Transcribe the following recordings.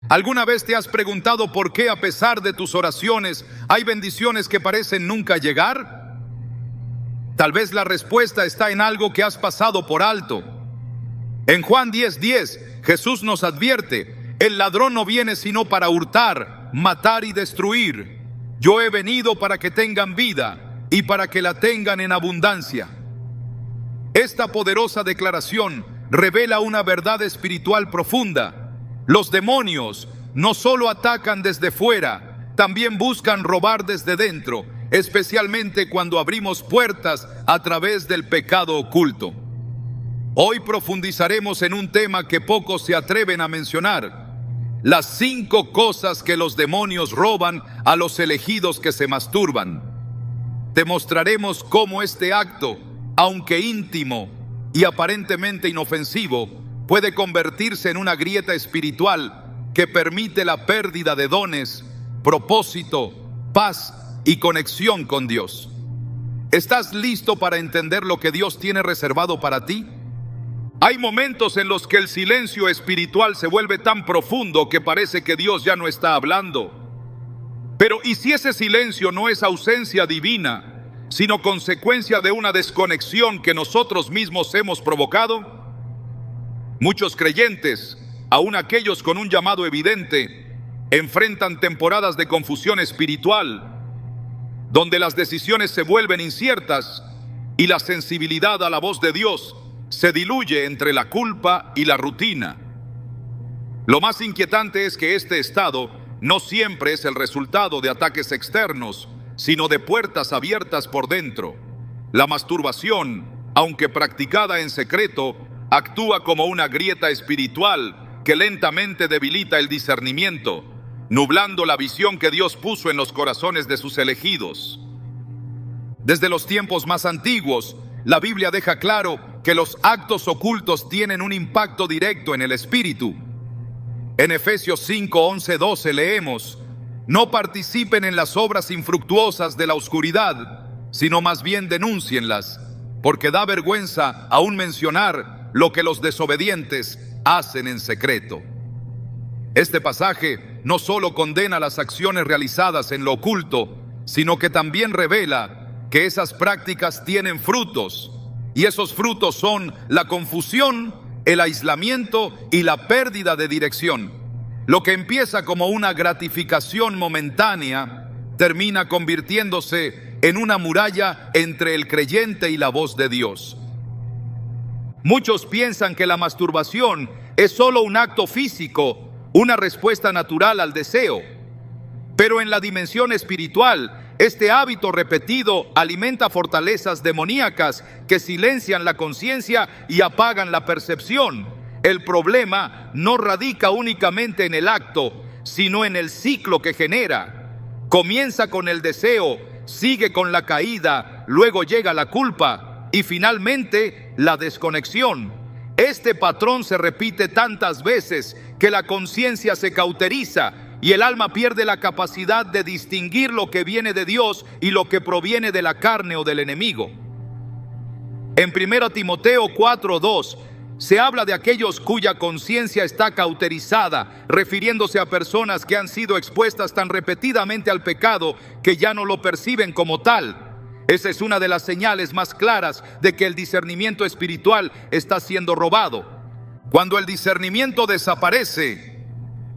¿Alguna vez te has preguntado por qué, a pesar de tus oraciones, hay bendiciones que parecen nunca llegar? Tal vez la respuesta está en algo que has pasado por alto. En Juan 10:10, Jesús nos advierte: el ladrón no viene sino para hurtar, matar y destruir. Yo he venido para que tengan vida y para que la tengan en abundancia. Esta poderosa declaración revela una verdad espiritual profunda. Los demonios no solo atacan desde fuera, también buscan robar desde dentro, especialmente cuando abrimos puertas a través del pecado oculto. Hoy profundizaremos en un tema que pocos se atreven a mencionar: las 5 cosas que los demonios roban a los elegidos que se masturban. Te mostraremos cómo este acto, aunque íntimo y aparentemente inofensivo, puede convertirse en una grieta espiritual que permite la pérdida de dones, propósito, paz y conexión con Dios. ¿Estás listo para entender lo que Dios tiene reservado para ti? Hay momentos en los que el silencio espiritual se vuelve tan profundo que parece que Dios ya no está hablando. Pero ¿y si ese silencio no es ausencia divina, sino consecuencia de una desconexión que nosotros mismos hemos provocado? Muchos creyentes, aun aquellos con un llamado evidente, enfrentan temporadas de confusión espiritual, donde las decisiones se vuelven inciertas y la sensibilidad a la voz de Dios se diluye entre la culpa y la rutina. Lo más inquietante es que este estado no siempre es el resultado de ataques externos, sino de puertas abiertas por dentro. La masturbación, aunque practicada en secreto, actúa como una grieta espiritual que lentamente debilita el discernimiento, nublando la visión que Dios puso en los corazones de sus elegidos. Desde los tiempos más antiguos, la Biblia deja claro que los actos ocultos tienen un impacto directo en el espíritu. En Efesios 5, 11, 12 leemos: no participen en las obras infructuosas de la oscuridad, sino más bien denúncienlas, porque da vergüenza aún mencionar lo que los desobedientes hacen en secreto. Este pasaje no solo condena las acciones realizadas en lo oculto, sino que también revela que esas prácticas tienen frutos, y esos frutos son la confusión, el aislamiento y la pérdida de dirección. Lo que empieza como una gratificación momentánea termina convirtiéndose en una muralla entre el creyente y la voz de Dios. Muchos piensan que la masturbación es solo un acto físico, una respuesta natural al deseo. Pero en la dimensión espiritual, este hábito repetido alimenta fortalezas demoníacas que silencian la conciencia y apagan la percepción. El problema no radica únicamente en el acto, sino en el ciclo que genera. Comienza con el deseo, sigue con la caída, luego llega la culpa y finalmente la desconexión. Este patrón se repite tantas veces que la conciencia se cauteriza y el alma pierde la capacidad de distinguir lo que viene de Dios y lo que proviene de la carne o del enemigo. En 1 Timoteo 4:2 se habla de aquellos cuya conciencia está cauterizada, refiriéndose a personas que han sido expuestas tan repetidamente al pecado que ya no lo perciben como tal. Esa es una de las señales más claras de que el discernimiento espiritual está siendo robado. Cuando el discernimiento desaparece,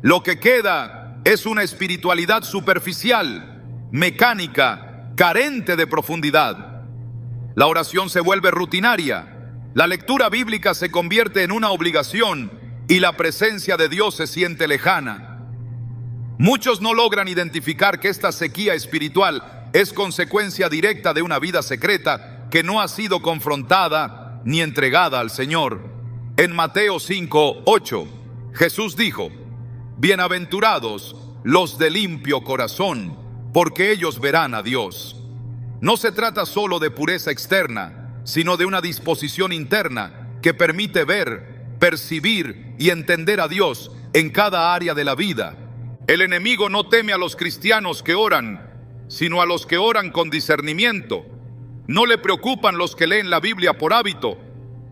lo que queda es una espiritualidad superficial, mecánica, carente de profundidad. La oración se vuelve rutinaria, la lectura bíblica se convierte en una obligación y la presencia de Dios se siente lejana. Muchos no logran identificar que esta sequía espiritual es consecuencia directa de una vida secreta que no ha sido confrontada ni entregada al Señor. En Mateo 5:8, Jesús dijo: bienaventurados los de limpio corazón, porque ellos verán a Dios. No se trata solo de pureza externa, sino de una disposición interna que permite ver, percibir y entender a Dios en cada área de la vida. El enemigo no teme a los cristianos que oran, sino a los que oran con discernimiento. No le preocupan los que leen la Biblia por hábito,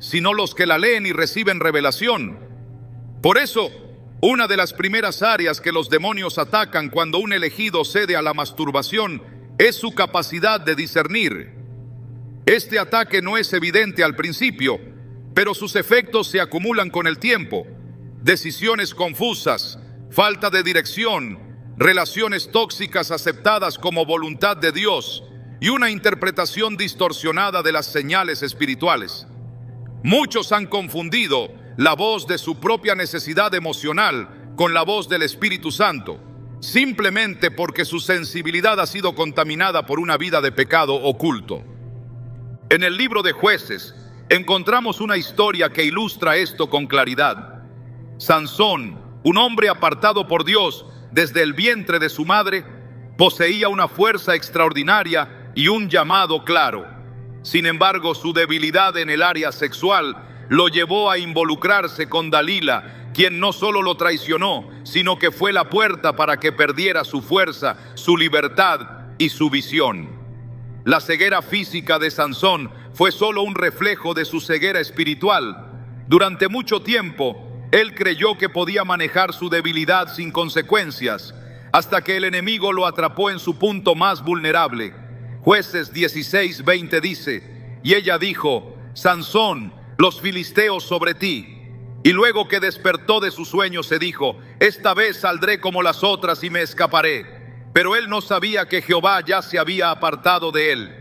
sino los que la leen y reciben revelación. Por eso, Una de las primeras áreas que los demonios atacan cuando un elegido cede a la masturbación es su capacidad de discernir. Este ataque no es evidente al principio, pero sus efectos se acumulan con el tiempo. Decisiones confusas, falta de dirección, relaciones tóxicas aceptadas como voluntad de Dios y una interpretación distorsionada de las señales espirituales. Muchos han confundido la voz de su propia necesidad emocional con la voz del Espíritu Santo, simplemente porque su sensibilidad ha sido contaminada por una vida de pecado oculto. En el libro de Jueces encontramos una historia que ilustra esto con claridad. Sansón, un hombre apartado por Dios desde el vientre de su madre, poseía una fuerza extraordinaria y un llamado claro. Sin embargo, su debilidad en el área sexual lo llevó a involucrarse con Dalila, quien no solo lo traicionó, sino que fue la puerta para que perdiera su fuerza, su libertad y su visión. La ceguera física de Sansón fue solo un reflejo de su ceguera espiritual. Durante mucho tiempo, él creyó que podía manejar su debilidad sin consecuencias, hasta que el enemigo lo atrapó en su punto más vulnerable. Jueces 16:20 dice: y ella dijo: Sansón, los filisteos sobre ti. Y luego que despertó de su sueño se dijo: esta vez saldré como las otras y me escaparé. Pero él no sabía que Jehová ya se había apartado de él.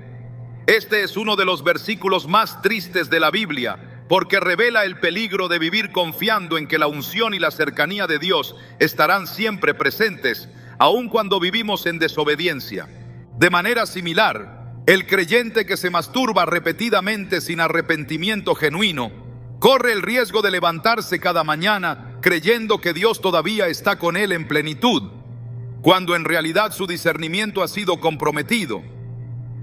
Este es uno de los versículos más tristes de la Biblia, porque revela el peligro de vivir confiando en que la unción y la cercanía de Dios estarán siempre presentes, aun cuando vivimos en desobediencia. De manera similar, el creyente que se masturba repetidamente sin arrepentimiento genuino, corre el riesgo de levantarse cada mañana creyendo que Dios todavía está con él en plenitud, cuando en realidad su discernimiento ha sido comprometido.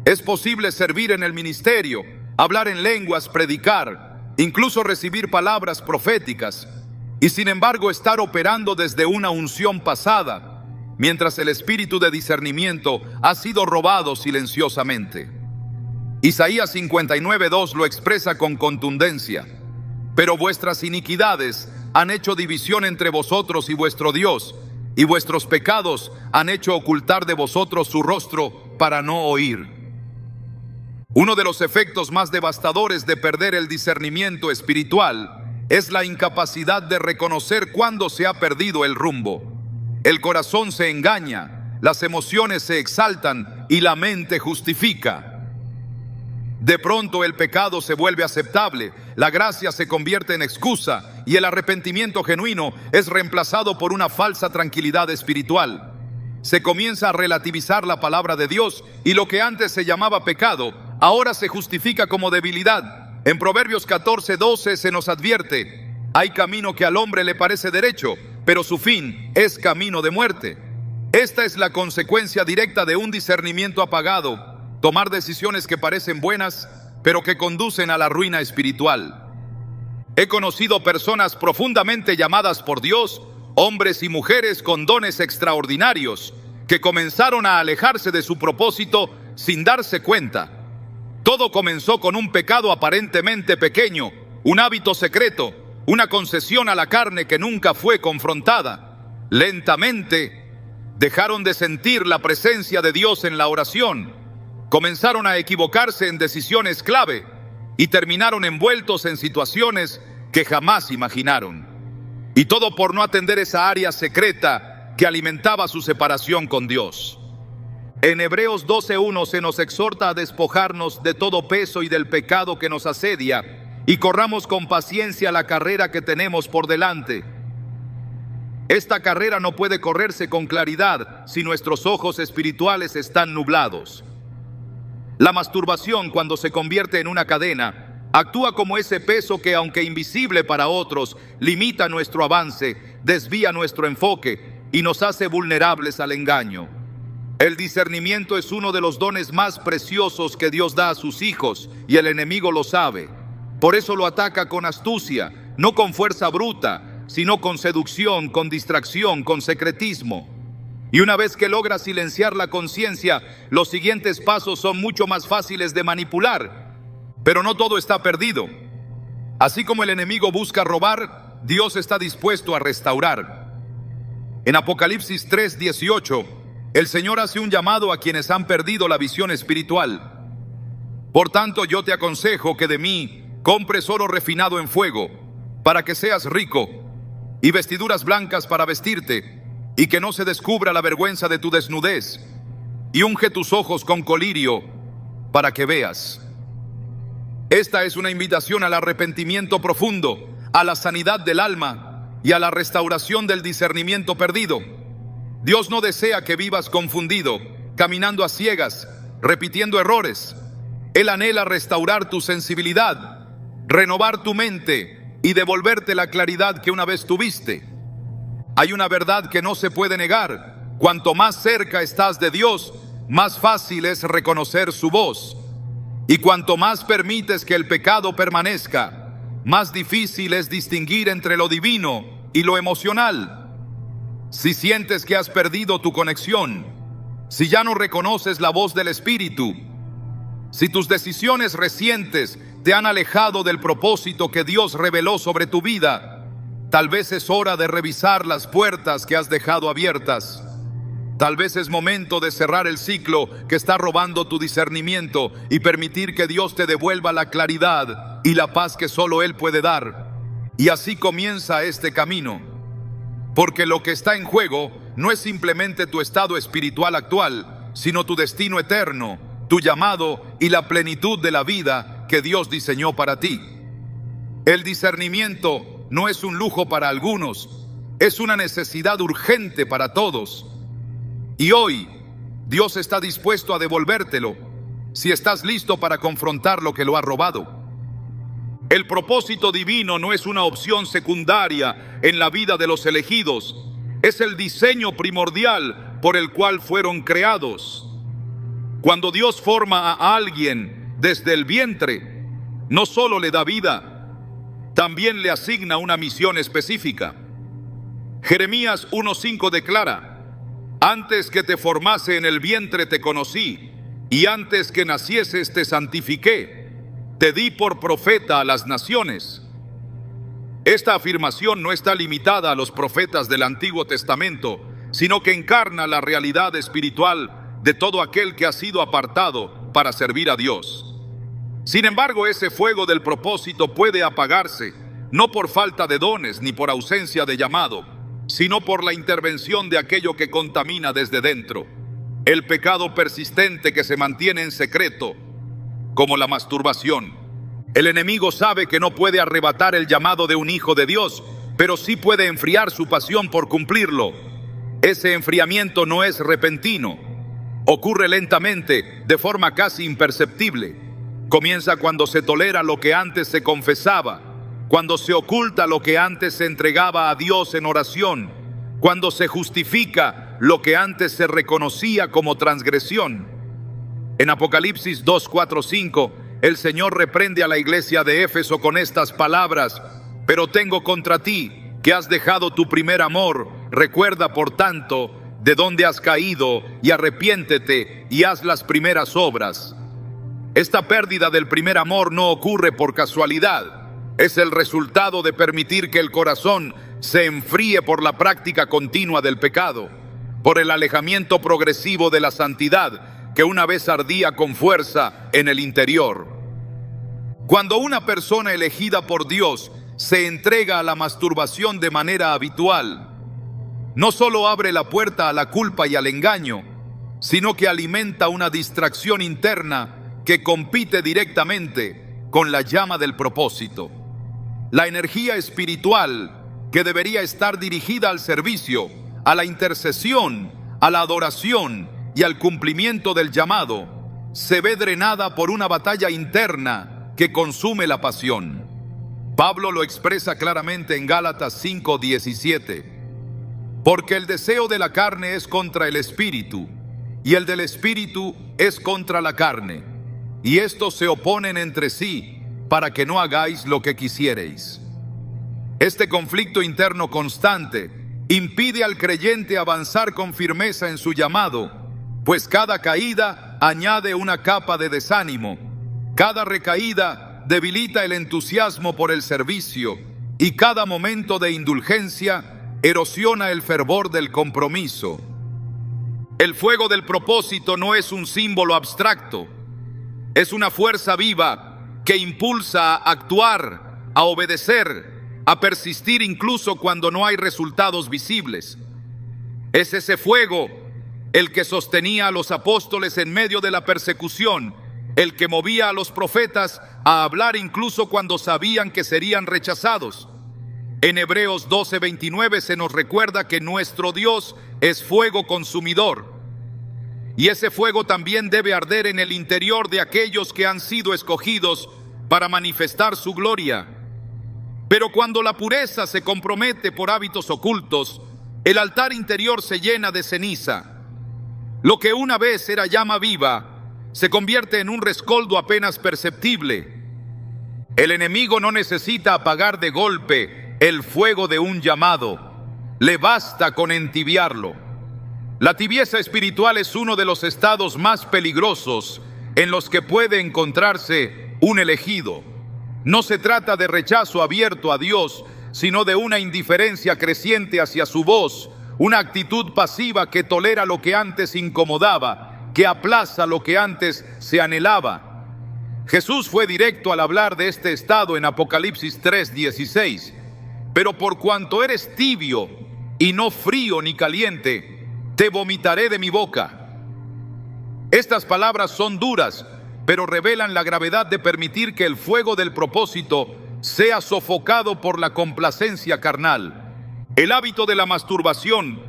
Es posible servir en el ministerio, hablar en lenguas, predicar, incluso recibir palabras proféticas, y sin embargo estar operando desde una unción pasada, mientras el espíritu de discernimiento ha sido robado silenciosamente. Isaías 59:2 lo expresa con contundencia: pero vuestras iniquidades han hecho división entre vosotros y vuestro Dios, y vuestros pecados han hecho ocultar de vosotros su rostro para no oír. Uno de los efectos más devastadores de perder el discernimiento espiritual es la incapacidad de reconocer cuándo se ha perdido el rumbo. El corazón se engaña, las emociones se exaltan y la mente justifica. De pronto el pecado se vuelve aceptable, la gracia se convierte en excusa y el arrepentimiento genuino es reemplazado por una falsa tranquilidad espiritual. Se comienza a relativizar la palabra de Dios y lo que antes se llamaba pecado, ahora se justifica como debilidad. En Proverbios 14:12 se nos advierte: hay camino que al hombre le parece derecho, pero su fin es camino de muerte. Esta es la consecuencia directa de un discernimiento apagado. Tomar decisiones que parecen buenas, pero que conducen a la ruina espiritual. He conocido personas profundamente llamadas por Dios, hombres y mujeres con dones extraordinarios, que comenzaron a alejarse de su propósito sin darse cuenta. Todo comenzó con un pecado aparentemente pequeño, un hábito secreto, una concesión a la carne que nunca fue confrontada. Lentamente, dejaron de sentir la presencia de Dios en la oración. Comenzaron a equivocarse en decisiones clave y terminaron envueltos en situaciones que jamás imaginaron. Y todo por no atender esa área secreta que alimentaba su separación con Dios. En Hebreos 12:1 se nos exhorta a despojarnos de todo peso y del pecado que nos asedia y corramos con paciencia la carrera que tenemos por delante. Esta carrera no puede correrse con claridad si nuestros ojos espirituales están nublados. La masturbación, cuando se convierte en una cadena, actúa como ese peso que, aunque invisible para otros, limita nuestro avance, desvía nuestro enfoque y nos hace vulnerables al engaño. El discernimiento es uno de los dones más preciosos que Dios da a sus hijos y el enemigo lo sabe. Por eso lo ataca con astucia, no con fuerza bruta, sino con seducción, con distracción, con secretismo. Y una vez que logra silenciar la conciencia, los siguientes pasos son mucho más fáciles de manipular. Pero no todo está perdido. Así como el enemigo busca robar, Dios está dispuesto a restaurar. En Apocalipsis 3:18, el Señor hace un llamado a quienes han perdido la visión espiritual. Por tanto, yo te aconsejo que de mí compres oro refinado en fuego, para que seas rico, y vestiduras blancas para vestirte, y que no se descubra la vergüenza de tu desnudez, y unge tus ojos con colirio, para que veas. Esta es una invitación al arrepentimiento profundo, a la sanidad del alma y a la restauración del discernimiento perdido. Dios no desea que vivas confundido, caminando a ciegas, repitiendo errores. Él anhela restaurar tu sensibilidad, renovar tu mente y devolverte la claridad que una vez tuviste. Hay una verdad que no se puede negar. Cuanto más cerca estás de Dios, más fácil es reconocer su voz. Y cuanto más permites que el pecado permanezca, más difícil es distinguir entre lo divino y lo emocional. Si sientes que has perdido tu conexión, si ya no reconoces la voz del Espíritu, si tus decisiones recientes te han alejado del propósito que Dios reveló sobre tu vida, tal vez es hora de revisar las puertas que has dejado abiertas. Tal vez es momento de cerrar el ciclo que está robando tu discernimiento y permitir que Dios te devuelva la claridad y la paz que solo Él puede dar. Y así comienza este camino. Porque lo que está en juego no es simplemente tu estado espiritual actual, sino tu destino eterno, tu llamado y la plenitud de la vida que Dios diseñó para ti. El discernimiento no es un lujo para algunos, es una necesidad urgente para todos. Y hoy, Dios está dispuesto a devolvértelo, si estás listo para confrontar lo que lo ha robado. El propósito divino no es una opción secundaria en la vida de los elegidos, es el diseño primordial por el cual fueron creados. Cuando Dios forma a alguien desde el vientre, no solo le da vida, también le asigna una misión específica. Jeremías 1:5 declara: antes que te formase en el vientre te conocí, y antes que nacieses te santifiqué, te di por profeta a las naciones. Esta afirmación no está limitada a los profetas del Antiguo Testamento, sino que encarna la realidad espiritual de todo aquel que ha sido apartado para servir a Dios. Sin embargo, ese fuego del propósito puede apagarse, no por falta de dones ni por ausencia de llamado, sino por la intervención de aquello que contamina desde dentro, el pecado persistente que se mantiene en secreto, como la masturbación. El enemigo sabe que no puede arrebatar el llamado de un hijo de Dios, pero sí puede enfriar su pasión por cumplirlo. Ese enfriamiento no es repentino, ocurre lentamente, de forma casi imperceptible. Comienza cuando se tolera lo que antes se confesaba, cuando se oculta lo que antes se entregaba a Dios en oración, cuando se justifica lo que antes se reconocía como transgresión. En Apocalipsis 2:4-5, el Señor reprende a la iglesia de Éfeso con estas palabras: pero tengo contra ti que has dejado tu primer amor. Recuerda, por tanto, de dónde has caído y arrepiéntete y haz las primeras obras. Esta pérdida del primer amor no ocurre por casualidad. Es el resultado de permitir que el corazón se enfríe por la práctica continua del pecado, por el alejamiento progresivo de la santidad que una vez ardía con fuerza en el interior. Cuando una persona elegida por Dios se entrega a la masturbación de manera habitual, no solo abre la puerta a la culpa y al engaño, sino que alimenta una distracción interna que compite directamente con la llama del propósito. La energía espiritual que debería estar dirigida al servicio, a la intercesión, a la adoración y al cumplimiento del llamado, se ve drenada por una batalla interna que consume la pasión. Pablo lo expresa claramente en Gálatas 5:17. Porque el deseo de la carne es contra el espíritu, y el del espíritu es contra la carne, y estos se oponen entre sí, para que no hagáis lo que quisiereis. Este conflicto interno constante impide al creyente avanzar con firmeza en su llamado, pues cada caída añade una capa de desánimo, cada recaída debilita el entusiasmo por el servicio, y cada momento de indulgencia erosiona el fervor del compromiso. El fuego del propósito no es un símbolo abstracto, es una fuerza viva que impulsa a actuar, a obedecer, a persistir incluso cuando no hay resultados visibles. Es ese fuego el que sostenía a los apóstoles en medio de la persecución, el que movía a los profetas a hablar incluso cuando sabían que serían rechazados. En Hebreos 12:29 se nos recuerda que nuestro Dios es fuego consumidor. Y ese fuego también debe arder en el interior de aquellos que han sido escogidos para manifestar su gloria. Pero cuando la pureza se compromete por hábitos ocultos, el altar interior se llena de ceniza. Lo que una vez era llama viva se convierte en un rescoldo apenas perceptible. El enemigo no necesita apagar de golpe el fuego de un llamado. Le basta con entibiarlo. La tibieza espiritual es uno de los estados más peligrosos en los que puede encontrarse un elegido. No se trata de rechazo abierto a Dios, sino de una indiferencia creciente hacia su voz, una actitud pasiva que tolera lo que antes incomodaba, que aplaza lo que antes se anhelaba. Jesús fue directo al hablar de este estado en Apocalipsis 3:16. Pero por cuanto eres tibio y no frío ni caliente, te vomitaré de mi boca. Estas palabras son duras, pero revelan la gravedad de permitir que el fuego del propósito sea sofocado por la complacencia carnal. El hábito de la masturbación,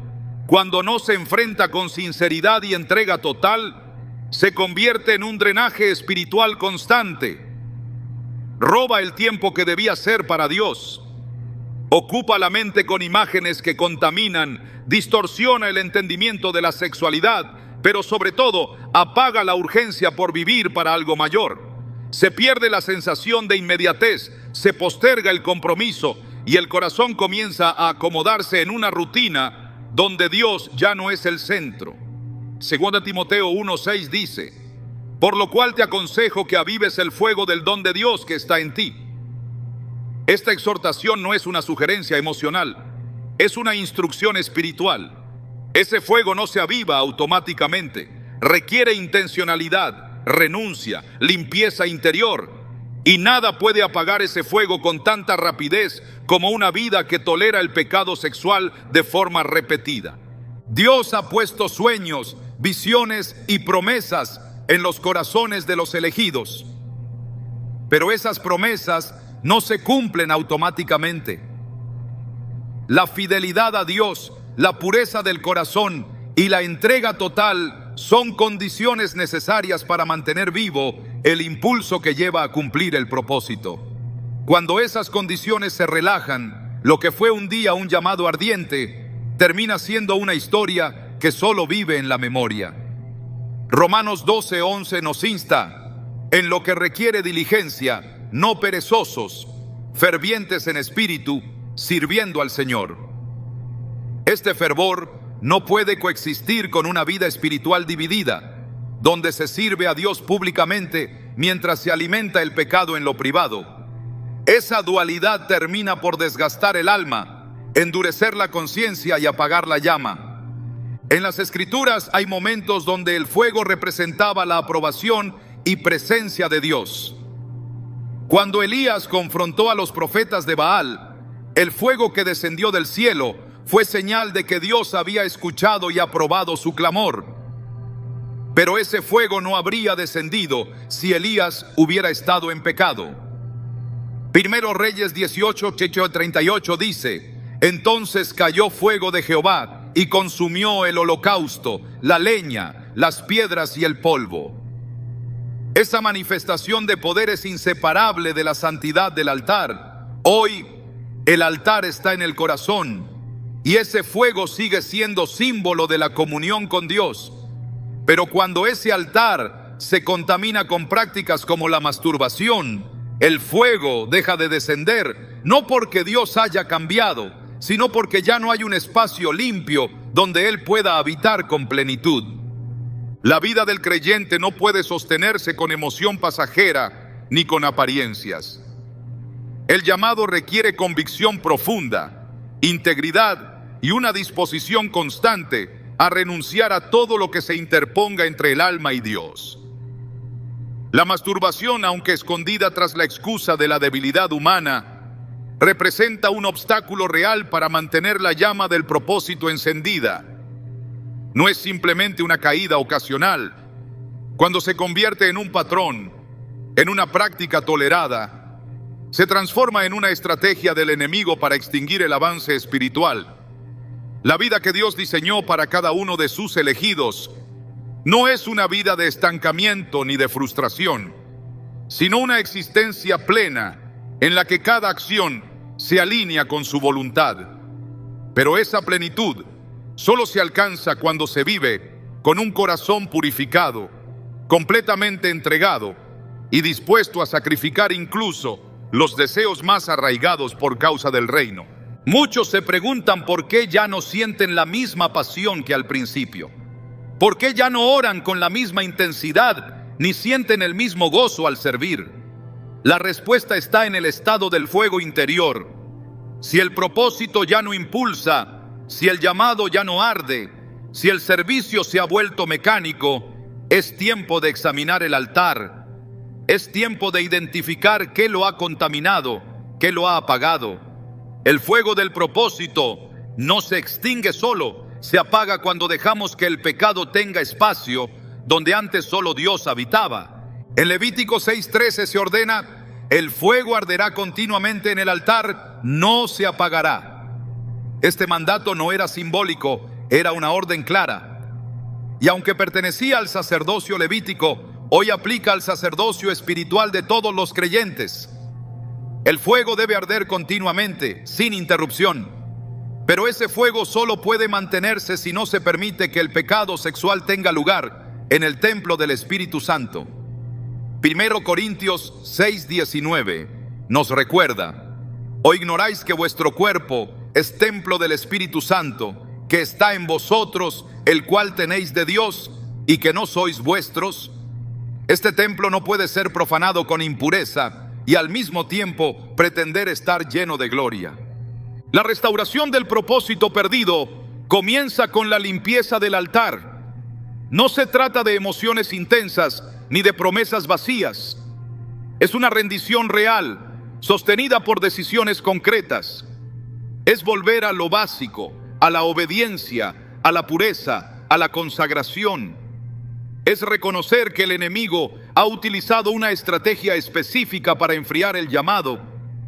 cuando no se enfrenta con sinceridad y entrega total, se convierte en un drenaje espiritual constante. Roba el tiempo que debía ser para Dios. Ocupa la mente con imágenes que contaminan, distorsiona el entendimiento de la sexualidad, pero sobre todo apaga la urgencia por vivir para algo mayor. Se pierde la sensación de inmediatez, se posterga el compromiso y el corazón comienza a acomodarse en una rutina donde Dios ya no es el centro. 2 Timoteo 1:6 dice: por lo cual te aconsejo que avives el fuego del don de Dios que está en ti. Esta exhortación no es una sugerencia emocional, es una instrucción espiritual. Ese fuego no se aviva automáticamente, requiere intencionalidad, renuncia, limpieza interior, y nada puede apagar ese fuego con tanta rapidez como una vida que tolera el pecado sexual de forma repetida. Dios ha puesto sueños, visiones y promesas en los corazones de los elegidos, pero esas promesas no se cumplen automáticamente. La fidelidad a Dios, la pureza del corazón y la entrega total son condiciones necesarias para mantener vivo el impulso que lleva a cumplir el propósito. Cuando esas condiciones se relajan, lo que fue un día un llamado ardiente termina siendo una historia que solo vive en la memoria. Romanos 12:11 nos insta: en lo que requiere diligencia, no perezosos, fervientes en espíritu, sirviendo al Señor. Este fervor no puede coexistir con una vida espiritual dividida, donde se sirve a Dios públicamente mientras se alimenta el pecado en lo privado. Esa dualidad termina por desgastar el alma, endurecer la conciencia y apagar la llama. En las Escrituras hay momentos donde el fuego representaba la aprobación y presencia de Dios. Cuando Elías confrontó a los profetas de Baal, el fuego que descendió del cielo fue señal de que Dios había escuchado y aprobado su clamor. Pero ese fuego no habría descendido si Elías hubiera estado en pecado. Primero Reyes 18:38 dice: entonces cayó fuego de Jehová y consumió el holocausto, la leña, las piedras y el polvo. Esa manifestación de poder es inseparable de la santidad del altar. Hoy el altar está en el corazón y ese fuego sigue siendo símbolo de la comunión con Dios. Pero cuando ese altar se contamina con prácticas como la masturbación, el fuego deja de descender, no porque Dios haya cambiado, sino porque ya no hay un espacio limpio donde Él pueda habitar con plenitud. La vida del creyente no puede sostenerse con emoción pasajera ni con apariencias. El llamado requiere convicción profunda, integridad y una disposición constante a renunciar a todo lo que se interponga entre el alma y Dios. La masturbación, aunque escondida tras la excusa de la debilidad humana, representa un obstáculo real para mantener la llama del propósito encendida. No es simplemente una caída ocasional. Cuando se convierte en un patrón, en una práctica tolerada, se transforma en una estrategia del enemigo para extinguir el avance espiritual. La vida que Dios diseñó para cada uno de sus elegidos no es una vida de estancamiento ni de frustración, sino una existencia plena en la que cada acción se alinea con su voluntad. Pero esa plenitud solo se alcanza cuando se vive con un corazón purificado, completamente entregado y dispuesto a sacrificar incluso los deseos más arraigados por causa del reino. Muchos se preguntan por qué ya no sienten la misma pasión que al principio. ¿Por qué ya no oran con la misma intensidad ni sienten el mismo gozo al servir? La respuesta está en el estado del fuego interior. Si el propósito ya no impulsa, si el llamado ya no arde, si el servicio se ha vuelto mecánico, es tiempo de examinar el altar. Es tiempo de identificar qué lo ha contaminado, qué lo ha apagado. El fuego del propósito no se extingue solo, se apaga cuando dejamos que el pecado tenga espacio donde antes solo Dios habitaba. En Levítico 6:13 se ordena: el fuego arderá continuamente en el altar, no se apagará. Este mandato no era simbólico, era una orden clara. Y aunque pertenecía al sacerdocio levítico, hoy aplica al sacerdocio espiritual de todos los creyentes. El fuego debe arder continuamente, sin interrupción. Pero ese fuego solo puede mantenerse si no se permite que el pecado sexual tenga lugar en el templo del Espíritu Santo. 1 Corintios 6:19 nos recuerda: ¿o ignoráis que vuestro cuerpo es templo del Espíritu Santo, que está en vosotros, el cual tenéis de Dios, y que no sois vuestros? Este templo no puede ser profanado con impureza y al mismo tiempo pretender estar lleno de gloria. La restauración del propósito perdido comienza con la limpieza del altar. No se trata de emociones intensas ni de promesas vacías. Es una rendición real, sostenida por decisiones concretas. Es volver a lo básico, a la obediencia, a la pureza, a la consagración. Es reconocer que el enemigo ha utilizado una estrategia específica para enfriar el llamado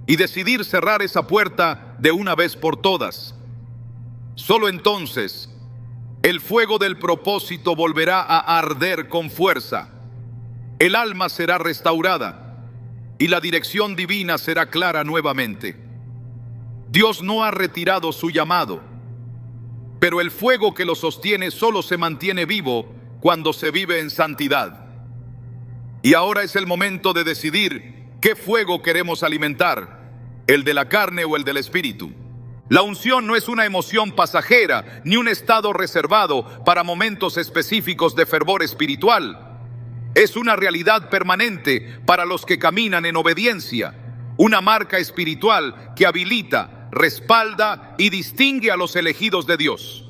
y decidir cerrar esa puerta de una vez por todas. Solo entonces el fuego del propósito volverá a arder con fuerza. El alma será restaurada y la dirección divina será clara nuevamente. Dios no ha retirado su llamado, pero el fuego que lo sostiene solo se mantiene vivo cuando se vive en santidad. Y ahora es el momento de decidir qué fuego queremos alimentar, el de la carne o el del espíritu. La unción no es una emoción pasajera ni un estado reservado para momentos específicos de fervor espiritual. Es una realidad permanente para los que caminan en obediencia, una marca espiritual que habilita, respalda y distingue a los elegidos de Dios.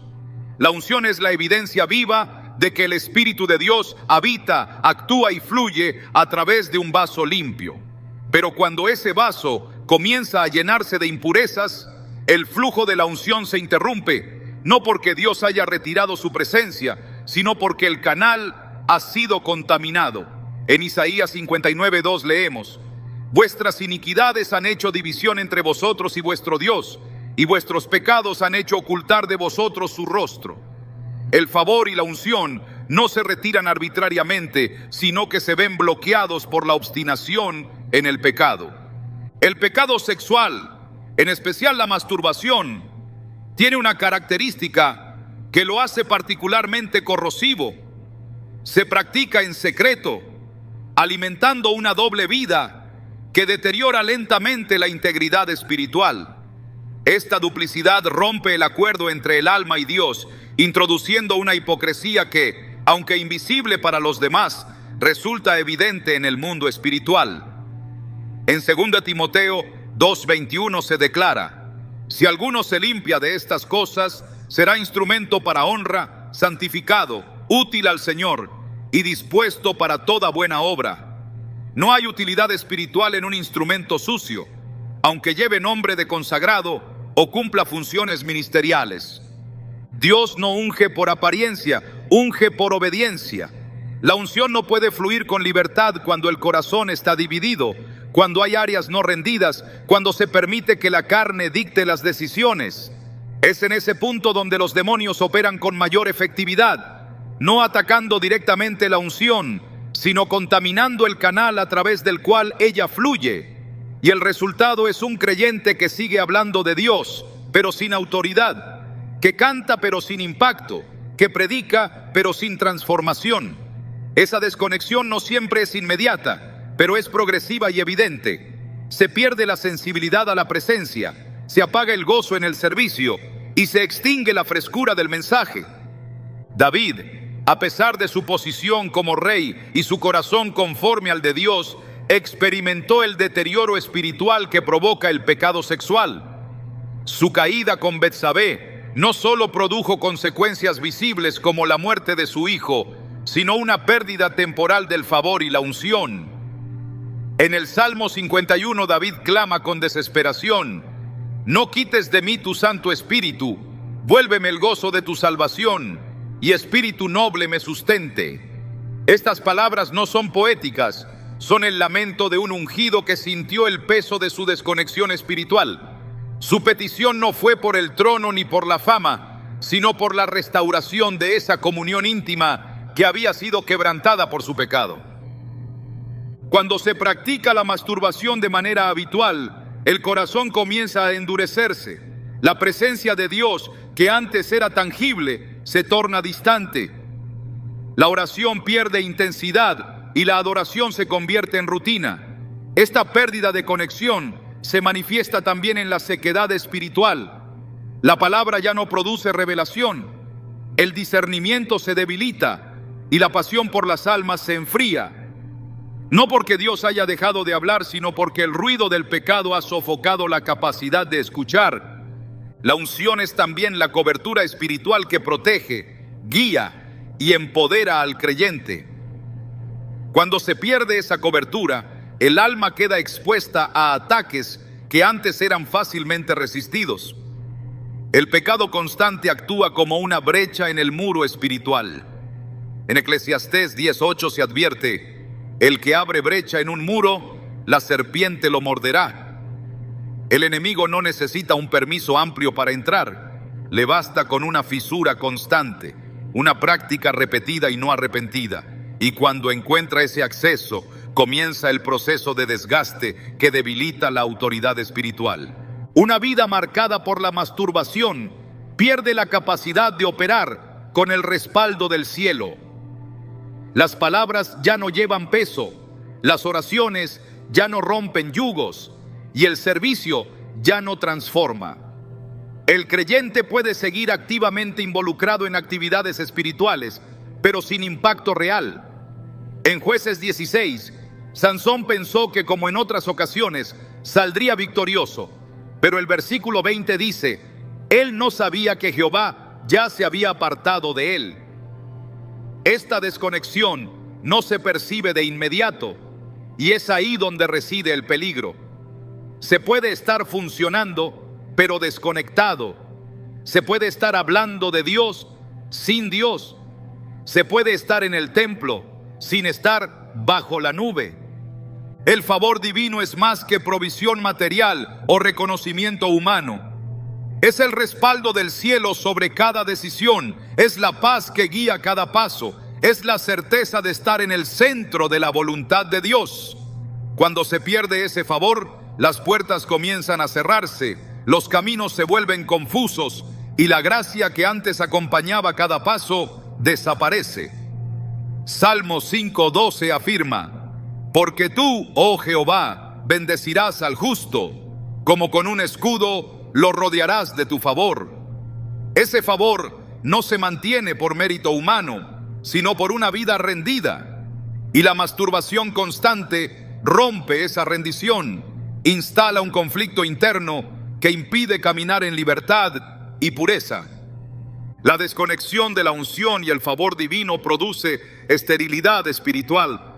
La unción es la evidencia viva de que el Espíritu de Dios habita, actúa y fluye a través de un vaso limpio. Pero cuando ese vaso comienza a llenarse de impurezas, el flujo de la unción se interrumpe, no porque Dios haya retirado su presencia, sino porque el canal ha sido contaminado. En Isaías 59:2 leemos: vuestras iniquidades han hecho división entre vosotros y vuestro Dios, y vuestros pecados han hecho ocultar de vosotros su rostro. El favor y la unción no se retiran arbitrariamente, sino que se ven bloqueados por la obstinación en el pecado. El pecado sexual, en especial la masturbación, tiene una característica que lo hace particularmente corrosivo. Se practica en secreto, alimentando una doble vida que deteriora lentamente la integridad espiritual. Esta duplicidad rompe el acuerdo entre el alma y Dios, introduciendo una hipocresía que, aunque invisible para los demás, resulta evidente en el mundo espiritual. En 2 Timoteo 2:21 se declara: Si alguno se limpia de estas cosas, será instrumento para honra, santificado, útil al Señor y dispuesto para toda buena obra. No hay utilidad espiritual en un instrumento sucio, aunque lleve nombre de consagrado o cumpla funciones ministeriales. Dios no unge por apariencia, unge por obediencia. La unción no puede fluir con libertad cuando el corazón está dividido, cuando hay áreas no rendidas, cuando se permite que la carne dicte las decisiones. Es en ese punto donde los demonios operan con mayor efectividad, no atacando directamente la unción, sino contaminando el canal a través del cual ella fluye. Y el resultado es un creyente que sigue hablando de Dios, pero sin autoridad, que canta pero sin impacto, que predica pero sin transformación. Esa desconexión no siempre es inmediata, pero es progresiva y evidente. Se pierde la sensibilidad a la presencia, se apaga el gozo en el servicio y se extingue la frescura del mensaje. David, a pesar de su posición como rey y su corazón conforme al de Dios, experimentó el deterioro espiritual que provoca el pecado sexual. Su caída con Betsabé no solo produjo consecuencias visibles como la muerte de su hijo, sino una pérdida temporal del favor y la unción. En el Salmo 51, David clama con desesperación: no quites de mí tu Santo Espíritu, vuélveme el gozo de tu salvación, y espíritu noble me sustente. Estas palabras no son poéticas, son el lamento de un ungido que sintió el peso de su desconexión espiritual. Su petición no fue por el trono ni por la fama, sino por la restauración de esa comunión íntima que había sido quebrantada por su pecado. Cuando se practica la masturbación de manera habitual, el corazón comienza a endurecerse. La presencia de Dios, que antes era tangible, se torna distante. La oración pierde intensidad y la adoración se convierte en rutina. Esta pérdida de conexión se manifiesta también en la sequedad espiritual. La palabra ya no produce revelación, el discernimiento se debilita y la pasión por las almas se enfría. No porque Dios haya dejado de hablar, sino porque el ruido del pecado ha sofocado la capacidad de escuchar. La unción es también la cobertura espiritual que protege, guía y empodera al creyente. Cuando se pierde esa cobertura, el alma queda expuesta a ataques que antes eran fácilmente resistidos. El pecado constante actúa como una brecha en el muro espiritual. En Eclesiastés 10:8 se advierte: el que abre brecha en un muro, la serpiente lo morderá. El enemigo no necesita un permiso amplio para entrar, le basta con una fisura constante, una práctica repetida y no arrepentida. Y cuando encuentra ese acceso, comienza el proceso de desgaste que debilita la autoridad espiritual. Una vida marcada por la masturbación pierde la capacidad de operar con el respaldo del cielo. Las palabras ya no llevan peso, las oraciones ya no rompen yugos y el servicio ya no transforma. El creyente puede seguir activamente involucrado en actividades espirituales, pero sin impacto real. En Jueces 16, Sansón pensó que, como en otras ocasiones, saldría victorioso, pero el versículo 20 dice: él no sabía que Jehová ya se había apartado de él. Esta desconexión no se percibe de inmediato, y es ahí donde reside el peligro. Se puede estar funcionando, pero desconectado. Se puede estar hablando de Dios sin Dios. Se puede estar en el templo sin estar bajo la nube. El favor divino es más que provisión material o reconocimiento humano. Es el respaldo del cielo sobre cada decisión, es la paz que guía cada paso, es la certeza de estar en el centro de la voluntad de Dios. Cuando se pierde ese favor, las puertas comienzan a cerrarse, los caminos se vuelven confusos y la gracia que antes acompañaba cada paso desaparece. Salmo 5:12 afirma: porque tú, oh Jehová, bendecirás al justo, como con un escudo lo rodearás de tu favor. Ese favor no se mantiene por mérito humano, sino por una vida rendida. Y la masturbación constante rompe esa rendición, instala un conflicto interno que impide caminar en libertad y pureza. La desconexión de la unción y el favor divino produce esterilidad espiritual.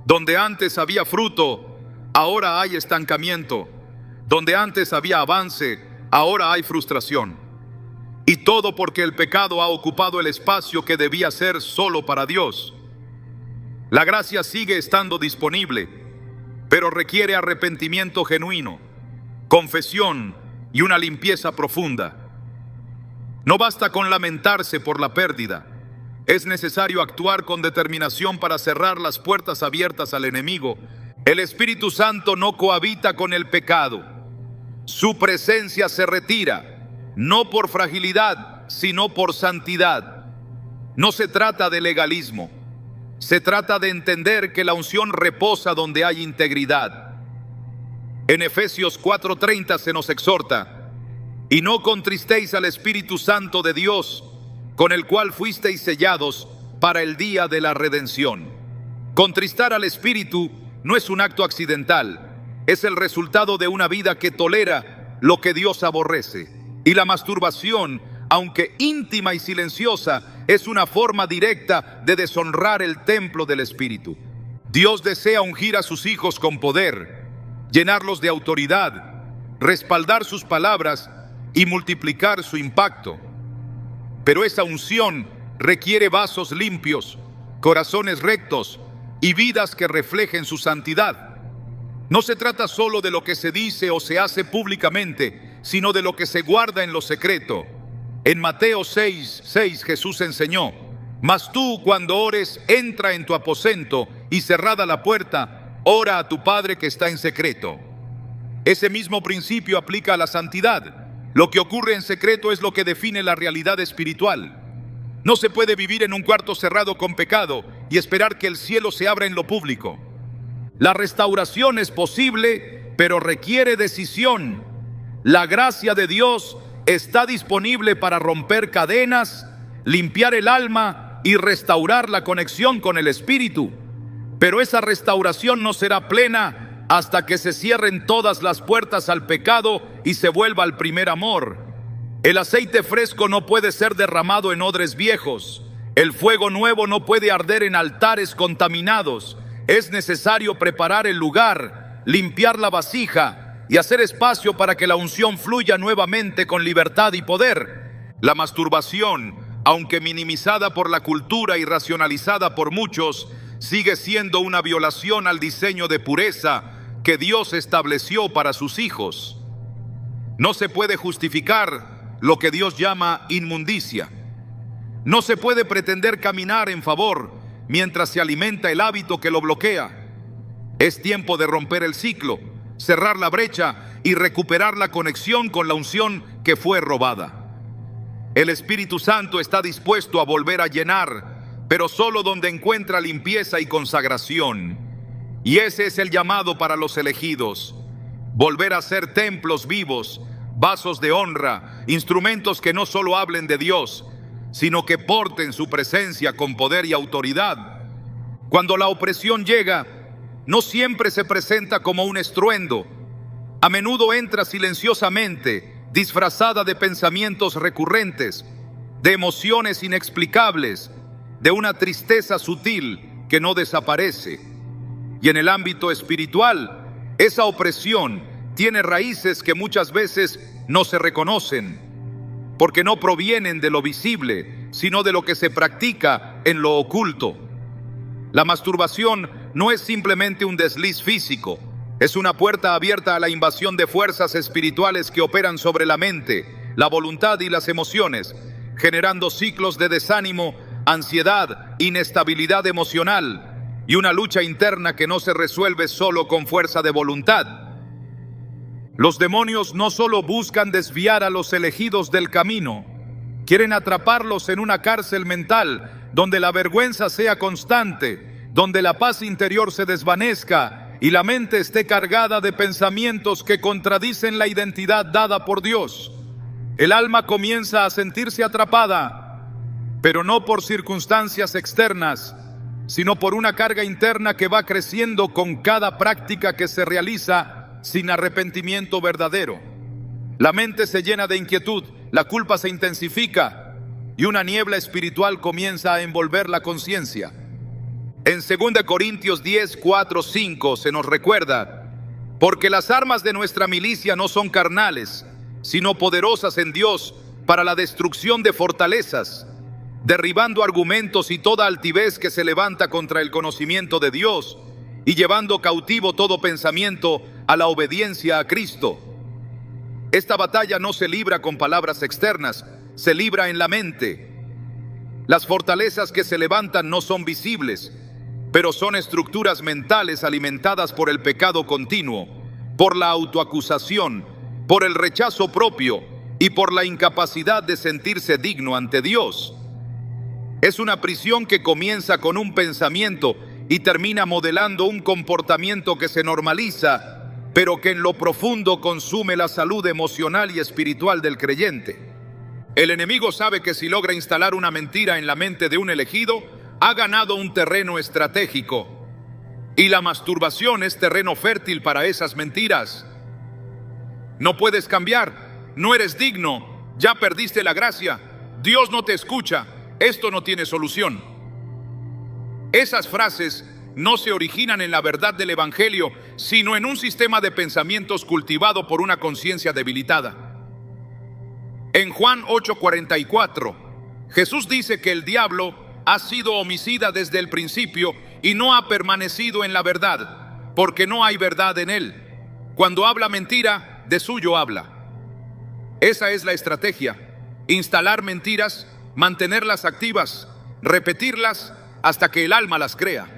Donde antes había fruto, ahora hay estancamiento. Donde antes había avance, ahora hay frustración. Y todo porque el pecado ha ocupado el espacio que debía ser solo para Dios. La gracia sigue estando disponible, pero requiere arrepentimiento genuino, confesión y una limpieza profunda. No basta con lamentarse por la pérdida. Es necesario actuar con determinación para cerrar las puertas abiertas al enemigo. El Espíritu Santo no cohabita con el pecado. Su presencia se retira, no por fragilidad, sino por santidad. No se trata de legalismo. Se trata de entender que la unción reposa donde hay integridad. En Efesios 4:30 se nos exhorta: y no contristéis al Espíritu Santo de Dios, con el cual fuisteis sellados para el día de la redención. Contristar al Espíritu no es un acto accidental, es el resultado de una vida que tolera lo que Dios aborrece. Y la masturbación, aunque íntima y silenciosa, es una forma directa de deshonrar el templo del Espíritu. Dios desea ungir a sus hijos con poder, llenarlos de autoridad, respaldar sus palabras y multiplicar su impacto. Pero esa unción requiere vasos limpios, corazones rectos y vidas que reflejen su santidad. No se trata solo de lo que se dice o se hace públicamente, sino de lo que se guarda en lo secreto. En Mateo 6:6 Jesús enseñó: mas tú, cuando ores, entra en tu aposento y cerrada la puerta, ora a tu Padre que está en secreto. Ese mismo principio aplica a la santidad. Lo que ocurre en secreto es lo que define la realidad espiritual. No se puede vivir en un cuarto cerrado con pecado y esperar que el cielo se abra en lo público. La restauración es posible, pero requiere decisión. La gracia de Dios está disponible para romper cadenas, limpiar el alma y restaurar la conexión con el Espíritu. Pero esa restauración no será plena hasta que se cierren todas las puertas al pecado y se vuelva al primer amor. El aceite fresco no puede ser derramado en odres viejos. El fuego nuevo no puede arder en altares contaminados. Es necesario preparar el lugar, limpiar la vasija y hacer espacio para que la unción fluya nuevamente con libertad y poder. La masturbación, aunque minimizada por la cultura y racionalizada por muchos, sigue siendo una violación al diseño de pureza que Dios estableció para sus hijos. No se puede justificar lo que Dios llama inmundicia. No se puede pretender caminar en favor mientras se alimenta el hábito que lo bloquea. Es tiempo de romper el ciclo, cerrar la brecha y recuperar la conexión con la unción que fue robada. El Espíritu Santo está dispuesto a volver a llenar, pero solo donde encuentra limpieza y consagración. Y ese es el llamado para los elegidos: volver a ser templos vivos, vasos de honra, instrumentos que no solo hablen de Dios, sino que porten su presencia con poder y autoridad. Cuando la opresión llega, no siempre se presenta como un estruendo. A menudo entra silenciosamente, disfrazada de pensamientos recurrentes, de emociones inexplicables, de una tristeza sutil que no desaparece. Y en el ámbito espiritual, esa opresión tiene raíces que muchas veces no se reconocen, porque no provienen de lo visible, sino de lo que se practica en lo oculto. La masturbación no es simplemente un desliz físico, es una puerta abierta a la invasión de fuerzas espirituales que operan sobre la mente, la voluntad y las emociones, generando ciclos de desánimo, ansiedad, inestabilidad emocional y una lucha interna que no se resuelve solo con fuerza de voluntad. Los demonios no solo buscan desviar a los elegidos del camino, quieren atraparlos en una cárcel mental donde la vergüenza sea constante, donde la paz interior se desvanezca y la mente esté cargada de pensamientos que contradicen la identidad dada por Dios. El alma comienza a sentirse atrapada, pero no por circunstancias externas, sino por una carga interna que va creciendo con cada práctica que se realiza sin arrepentimiento verdadero. La mente se llena de inquietud, la culpa se intensifica y una niebla espiritual comienza a envolver la conciencia. En 2 Corintios 10, 4, 5 se nos recuerda: porque las armas de nuestra milicia no son carnales, sino poderosas en Dios para la destrucción de fortalezas, derribando argumentos y toda altivez que se levanta contra el conocimiento de Dios, y llevando cautivo todo pensamiento a la obediencia a Cristo. Esta batalla no se libra con palabras externas, se libra en la mente. Las fortalezas que se levantan no son visibles, pero son estructuras mentales alimentadas por el pecado continuo, por la autoacusación, por el rechazo propio y por la incapacidad de sentirse digno ante Dios. Es una prisión que comienza con un pensamiento y termina modelando un comportamiento que se normaliza, pero que en lo profundo consume la salud emocional y espiritual del creyente. El enemigo sabe que si logra instalar una mentira en la mente de un elegido, ha ganado un terreno estratégico. Y la masturbación es terreno fértil para esas mentiras. No puedes cambiar, no eres digno, ya perdiste la gracia, Dios no te escucha, esto no tiene solución. Esas frases no se originan en la verdad del Evangelio, sino en un sistema de pensamientos cultivado por una conciencia debilitada. En Juan 8:44, Jesús dice que el diablo ha sido homicida desde el principio y no ha permanecido en la verdad, porque no hay verdad en él. Cuando habla mentira, de suyo habla. Esa es la estrategia: instalar mentiras, mantenerlas activas, repetirlas hasta que el alma las crea.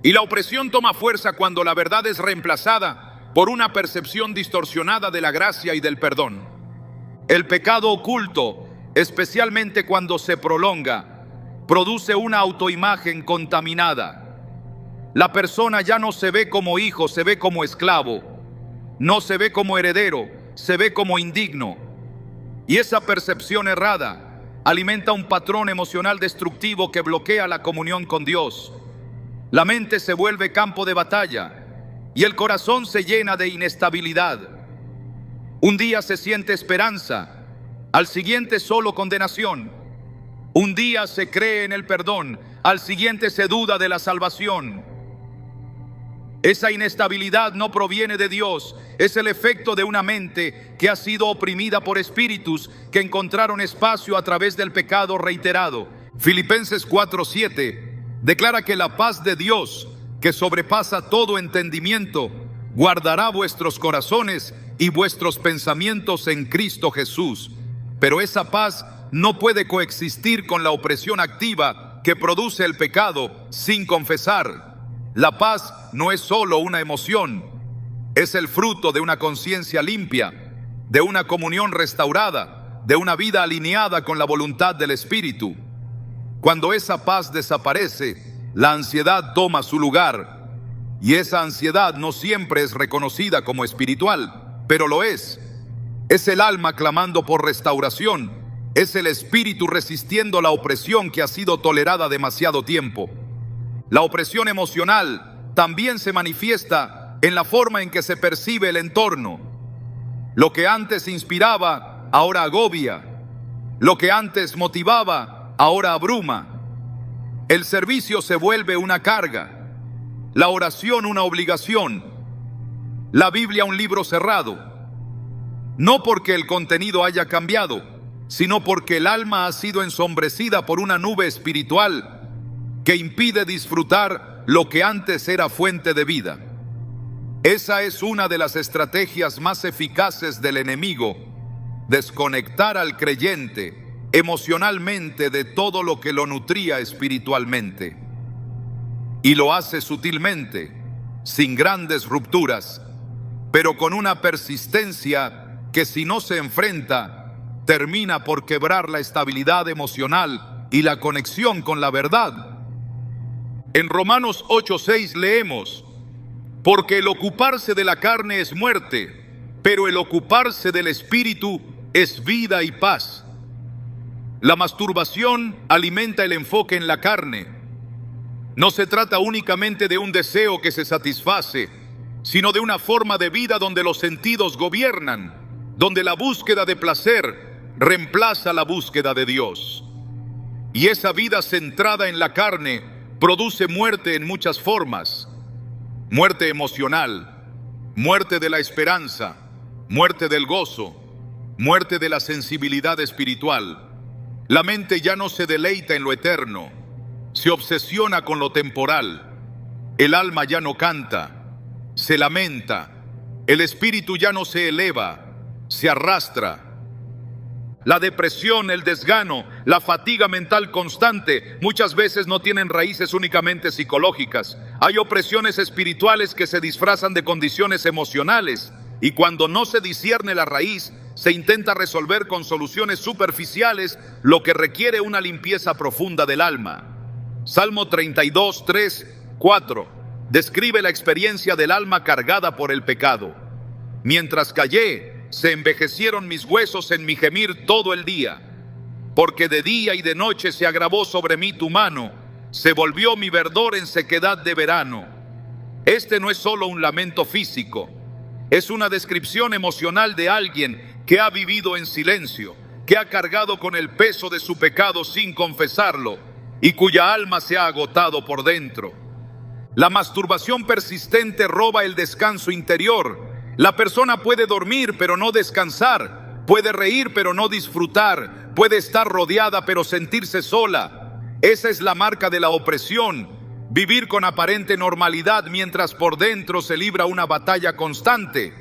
Y la opresión toma fuerza cuando la verdad es reemplazada por una percepción distorsionada de la gracia y del perdón. El pecado oculto, especialmente cuando se prolonga, produce una autoimagen contaminada. La persona ya no se ve como hijo, se ve como esclavo. No se ve como heredero, se ve como indigno. Y esa percepción errada alimenta un patrón emocional destructivo que bloquea la comunión con Dios. La mente se vuelve campo de batalla y el corazón se llena de inestabilidad. Un día se siente esperanza, al siguiente solo condenación. Un día se cree en el perdón, al siguiente se duda de la salvación. Esa inestabilidad no proviene de Dios, es el efecto de una mente que ha sido oprimida por espíritus que encontraron espacio a través del pecado reiterado. Filipenses 4:7 declara que la paz de Dios, que sobrepasa todo entendimiento, guardará vuestros corazones y vuestros pensamientos en Cristo Jesús. Pero esa paz no puede coexistir con la opresión activa que produce el pecado sin confesar. La paz no es solo una emoción, es el fruto de una conciencia limpia, de una comunión restaurada, de una vida alineada con la voluntad del Espíritu. Cuando esa paz desaparece, la ansiedad toma su lugar, y esa ansiedad no siempre es reconocida como espiritual, pero lo es. Es el alma clamando por restauración, es el espíritu resistiendo la opresión que ha sido tolerada demasiado tiempo. La opresión emocional también se manifiesta en la forma en que se percibe el entorno. Lo que antes inspiraba, ahora agobia. Lo que antes motivaba, ahora abruma. El servicio se vuelve una carga, la oración una obligación, la Biblia un libro cerrado. No porque el contenido haya cambiado, sino porque el alma ha sido ensombrecida por una nube espiritual que impide disfrutar lo que antes era fuente de vida. Esa es una de las estrategias más eficaces del enemigo: desconectar al creyente emocionalmente de todo lo que lo nutría espiritualmente. Y lo hace sutilmente, sin grandes rupturas, pero con una persistencia que, si no se enfrenta, termina por quebrar la estabilidad emocional y la conexión con la verdad. En Romanos 8:6 leemos: porque el ocuparse de la carne es muerte, pero el ocuparse del espíritu es vida y paz. La masturbación alimenta el enfoque en la carne. No se trata únicamente de un deseo que se satisface, sino de una forma de vida donde los sentidos gobiernan. donde la búsqueda de placer reemplaza la búsqueda de Dios. Y esa vida centrada en la carne produce muerte en muchas formas: muerte emocional, muerte de la esperanza, muerte del gozo, muerte de la sensibilidad espiritual. La mente ya no se deleita en lo eterno, se obsesiona con lo temporal. El alma ya no canta, se lamenta. El espíritu ya no se eleva, se arrastra. La depresión, el desgano, la fatiga mental constante muchas veces no tienen raíces únicamente psicológicas. Hay opresiones espirituales que se disfrazan de condiciones emocionales, y cuando no se discierne la raíz, se intenta resolver con soluciones superficiales, lo que requiere una limpieza profunda del alma. Salmo 32, 3, 4 describe la experiencia del alma cargada por el pecado. Mientras callé, se envejecieron mis huesos en mi gemir todo el día, porque de día y de noche se agravó sobre mí tu mano, se volvió mi verdor en sequedad de verano. Este no es solo un lamento físico, es una descripción emocional de alguien que ha vivido en silencio, que ha cargado con el peso de su pecado sin confesarlo y cuya alma se ha agotado por dentro. La masturbación persistente roba el descanso interior. La persona puede dormir pero no descansar, puede reír pero no disfrutar, puede estar rodeada pero sentirse sola. Esa es la marca de la opresión: vivir con aparente normalidad mientras por dentro se libra una batalla constante.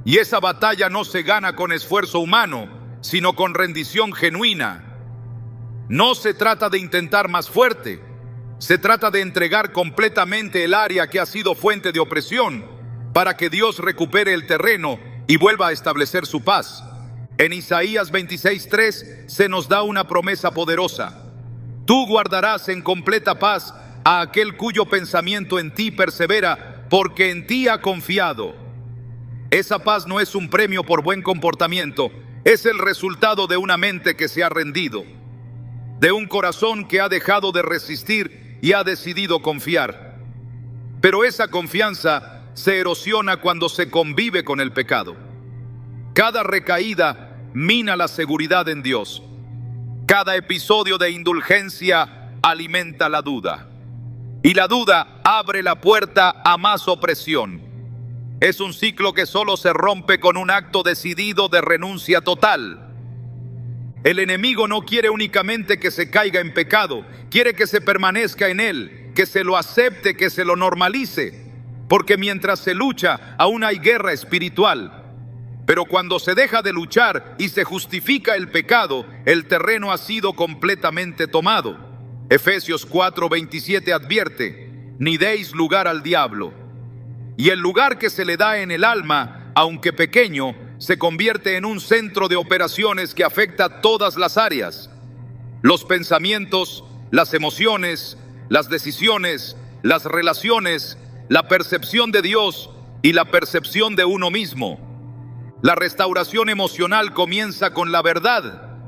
Y esa batalla no se gana con esfuerzo humano, sino con rendición genuina. No se trata de intentar más fuerte, se trata de entregar completamente el área que ha sido fuente de opresión, para que Dios recupere el terreno y vuelva a establecer su paz. En Isaías 26:3 se nos da una promesa poderosa: tú guardarás en completa paz a aquel cuyo pensamiento en ti persevera, porque en ti ha confiado. Esa paz no es un premio por buen comportamiento, es el resultado de una mente que se ha rendido, de un corazón que ha dejado de resistir y ha decidido confiar. Pero esa confianza se erosiona cuando se convive con el pecado. Cada recaída mina la seguridad en Dios. Cada episodio de indulgencia alimenta la duda. Y la duda abre la puerta a más opresión. Es un ciclo que solo se rompe con un acto decidido de renuncia total. El enemigo no quiere únicamente que se caiga en pecado, quiere que se permanezca en él, que se lo acepte, que se lo normalice. Porque mientras se lucha, aún hay guerra espiritual. Pero cuando se deja de luchar y se justifica el pecado, el terreno ha sido completamente tomado. Efesios 4:27 advierte: ni deis lugar al diablo. Y el lugar que se le da en el alma, aunque pequeño, se convierte en un centro de operaciones que afecta todas las áreas: los pensamientos, las emociones, las decisiones, las relaciones, la percepción de Dios y la percepción de uno mismo. La restauración emocional comienza con la verdad,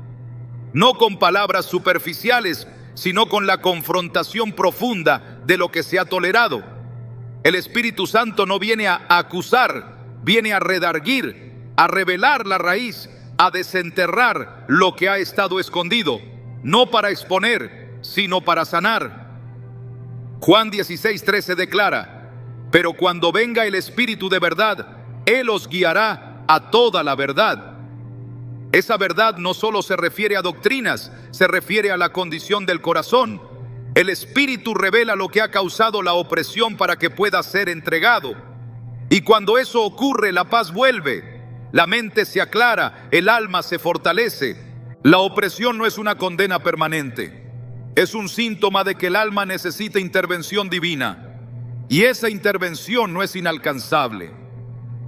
no con palabras superficiales, sino con la confrontación profunda de lo que se ha tolerado. El Espíritu Santo no viene a acusar, viene a redarguir, a revelar la raíz, a desenterrar lo que ha estado escondido, no para exponer, sino para sanar. Juan 16:13 declara: pero cuando venga el Espíritu de verdad, Él os guiará a toda la verdad. Esa verdad no solo se refiere a doctrinas, se refiere a la condición del corazón. El Espíritu revela lo que ha causado la opresión para que pueda ser entregado. Y cuando eso ocurre, la paz vuelve, la mente se aclara, el alma se fortalece. La opresión no es una condena permanente, es un síntoma de que el alma necesita intervención divina. Y esa intervención no es inalcanzable.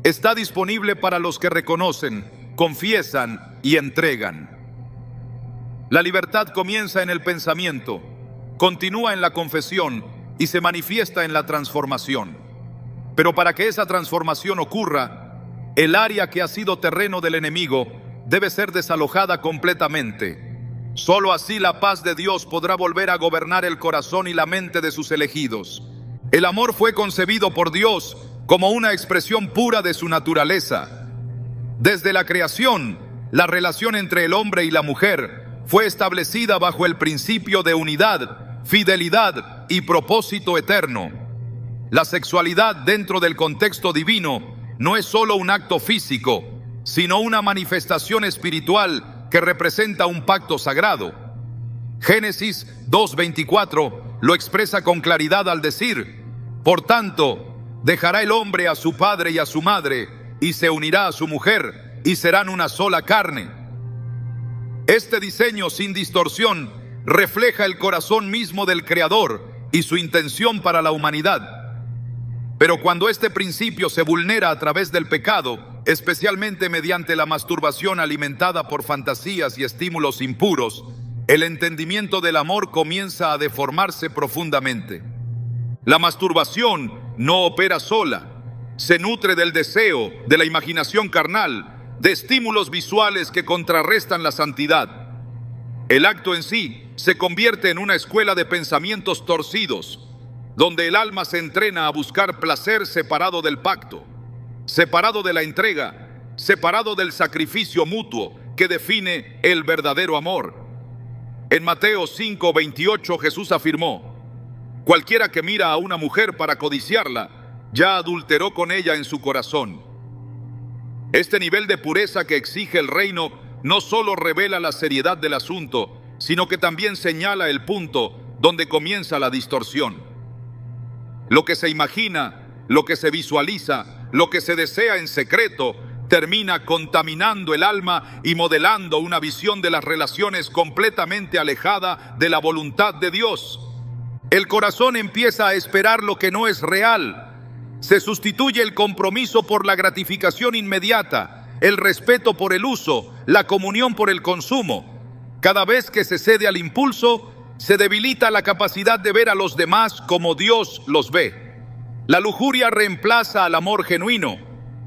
Está disponible para los que reconocen, confiesan y entregan. La libertad comienza en el pensamiento, continúa en la confesión y se manifiesta en la transformación. Pero para que esa transformación ocurra, el área que ha sido terreno del enemigo debe ser desalojada completamente. Solo así la paz de Dios podrá volver a gobernar el corazón y la mente de sus elegidos. El amor fue concebido por Dios como una expresión pura de su naturaleza. Desde la creación, la relación entre el hombre y la mujer fue establecida bajo el principio de unidad, fidelidad y propósito eterno. La sexualidad dentro del contexto divino no es solo un acto físico, sino una manifestación espiritual que representa un pacto sagrado. Génesis 2:24 lo expresa con claridad al decir: por tanto, dejará el hombre a su padre y a su madre, y se unirá a su mujer, y serán una sola carne. Este diseño sin distorsión refleja el corazón mismo del Creador y su intención para la humanidad. Pero cuando este principio se vulnera a través del pecado, especialmente mediante la masturbación alimentada por fantasías y estímulos impuros, el entendimiento del amor comienza a deformarse profundamente. La masturbación no opera sola, se nutre del deseo, de la imaginación carnal, de estímulos visuales que contrarrestan la santidad. El acto en sí se convierte en una escuela de pensamientos torcidos, donde el alma se entrena a buscar placer separado del pacto, separado de la entrega, separado del sacrificio mutuo que define el verdadero amor. En Mateo 5:28 Jesús afirmó: cualquiera que mira a una mujer para codiciarla, ya adulteró con ella en su corazón. Este nivel de pureza que exige el reino no solo revela la seriedad del asunto, sino que también señala el punto donde comienza la distorsión. Lo que se imagina, lo que se visualiza, lo que se desea en secreto, termina contaminando el alma y modelando una visión de las relaciones completamente alejada de la voluntad de Dios. El corazón empieza a esperar lo que no es real. Se sustituye el compromiso por la gratificación inmediata, el respeto por el uso, la comunión por el consumo. Cada vez que se cede al impulso, se debilita la capacidad de ver a los demás como Dios los ve. La lujuria reemplaza al amor genuino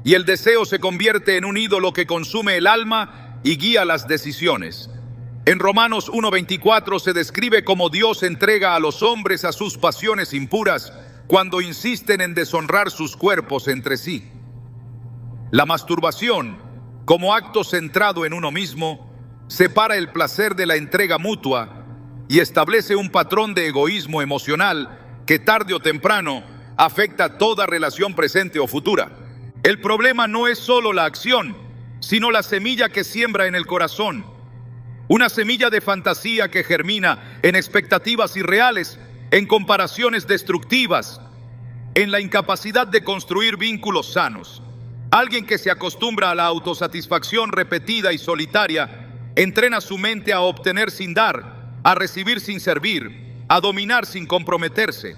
y el deseo se convierte en un ídolo que consume el alma y guía las decisiones. En Romanos 1:24 se describe cómo Dios entrega a los hombres a sus pasiones impuras cuando insisten en deshonrar sus cuerpos entre sí. La masturbación, como acto centrado en uno mismo, separa el placer de la entrega mutua y establece un patrón de egoísmo emocional que tarde o temprano afecta toda relación presente o futura. El problema no es solo la acción, sino la semilla que siembra en el corazón. Una semilla de fantasía que germina en expectativas irreales, en comparaciones destructivas, en la incapacidad de construir vínculos sanos. Alguien que se acostumbra a la autosatisfacción repetida y solitaria, entrena su mente a obtener sin dar, a recibir sin servir, a dominar sin comprometerse.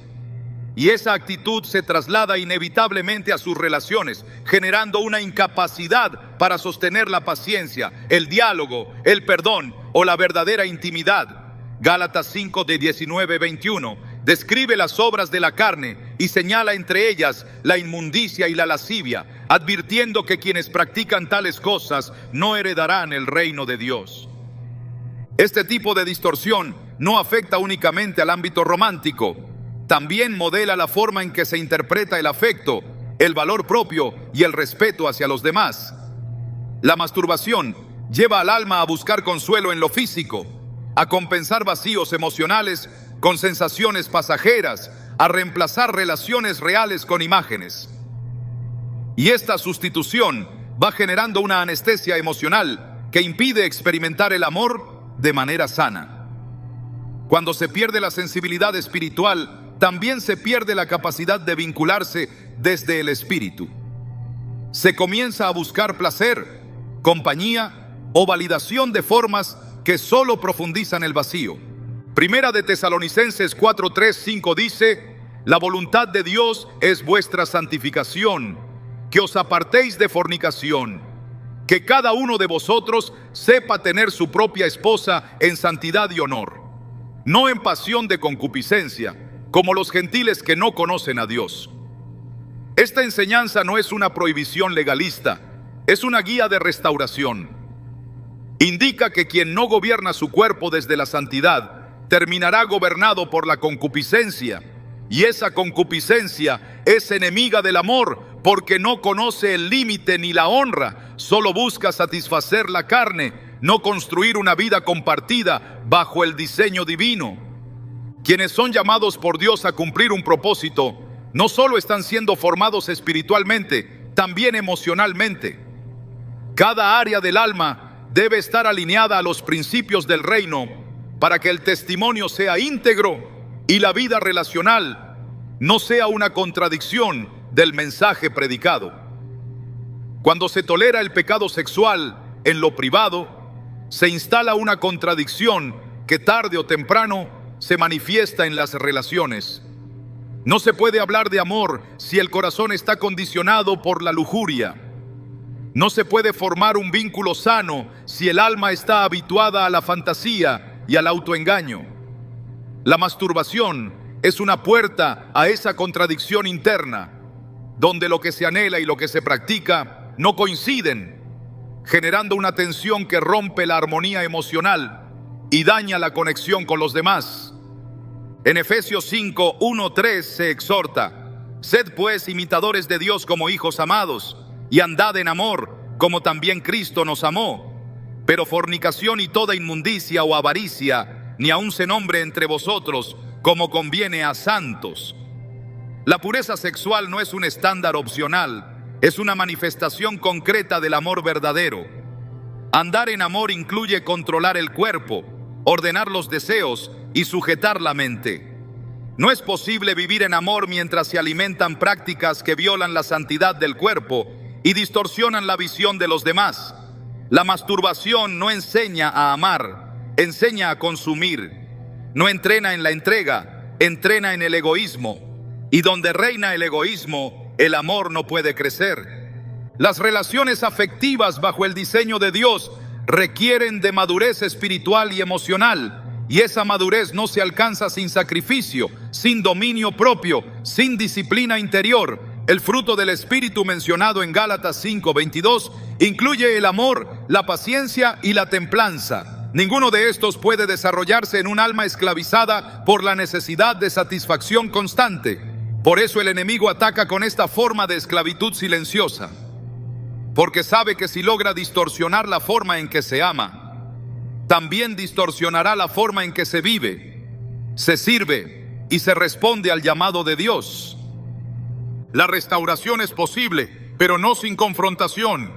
Y esa actitud se traslada inevitablemente a sus relaciones, generando una incapacidad para sostener la paciencia, el diálogo, el perdón o la verdadera intimidad. Gálatas 5:19-21 describe las obras de la carne y señala entre ellas la inmundicia y la lascivia, advirtiendo que quienes practican tales cosas no heredarán el reino de Dios. Este tipo de distorsión no afecta únicamente al ámbito romántico, también modela la forma en que se interpreta el afecto, el valor propio y el respeto hacia los demás. La masturbación lleva al alma a buscar consuelo en lo físico, a compensar vacíos emocionales con sensaciones pasajeras, a reemplazar relaciones reales con imágenes. Y esta sustitución va generando una anestesia emocional que impide experimentar el amor de manera sana. Cuando se pierde la sensibilidad espiritual, también se pierde la capacidad de vincularse desde el espíritu. Se comienza a buscar placer, compañía o validación de formas que solo profundizan el vacío. Primera de Tesalonicenses 4:3-5 dice: la voluntad de Dios es vuestra santificación, que os apartéis de fornicación, que cada uno de vosotros sepa tener su propia esposa en santidad y honor, no en pasión de concupiscencia, como los gentiles que no conocen a Dios. Esta enseñanza no es una prohibición legalista, es una guía de restauración. Indica que quien no gobierna su cuerpo desde la santidad terminará gobernado por la concupiscencia, y esa concupiscencia es enemiga del amor, porque no conoce el límite ni la honra, solo busca satisfacer la carne, no construir una vida compartida bajo el diseño divino. Quienes son llamados por Dios a cumplir un propósito, no solo están siendo formados espiritualmente, también emocionalmente. Cada área del alma debe estar alineada a los principios del reino para que el testimonio sea íntegro y la vida relacional no sea una contradicción del mensaje predicado. Cuando se tolera el pecado sexual en lo privado, se instala una contradicción que tarde o temprano se manifiesta en las relaciones. No se puede hablar de amor si el corazón está condicionado por la lujuria. No se puede formar un vínculo sano si el alma está habituada a la fantasía y al autoengaño. La masturbación es una puerta a esa contradicción interna, donde lo que se anhela y lo que se practica no coinciden, generando una tensión que rompe la armonía emocional y daña la conexión con los demás. En Efesios 5, 1, 3 se exhorta: sed pues imitadores de Dios como hijos amados, y andad en amor, como también Cristo nos amó. Pero fornicación y toda inmundicia o avaricia, ni aun se nombre entre vosotros, como conviene a santos. La pureza sexual no es un estándar opcional, es una manifestación concreta del amor verdadero. Andar en amor incluye controlar el cuerpo, ordenar los deseos y sujetar la mente. No es posible vivir en amor mientras se alimentan prácticas que violan la santidad del cuerpo y distorsionan la visión de los demás. La masturbación no enseña a amar, enseña a consumir. No entrena en la entrega, entrena en el egoísmo. Y donde reina el egoísmo, el amor no puede crecer. Las relaciones afectivas bajo el diseño de Dios requieren de madurez espiritual y emocional, y esa madurez no se alcanza sin sacrificio, sin dominio propio, sin disciplina interior. El fruto del Espíritu mencionado en Gálatas 5:22 incluye el amor, la paciencia y la templanza. Ninguno de estos puede desarrollarse en un alma esclavizada por la necesidad de satisfacción constante. Por eso el enemigo ataca con esta forma de esclavitud silenciosa, porque sabe que si logra distorsionar la forma en que se ama, también distorsionará la forma en que se vive, se sirve y se responde al llamado de Dios. La restauración es posible, pero no sin confrontación.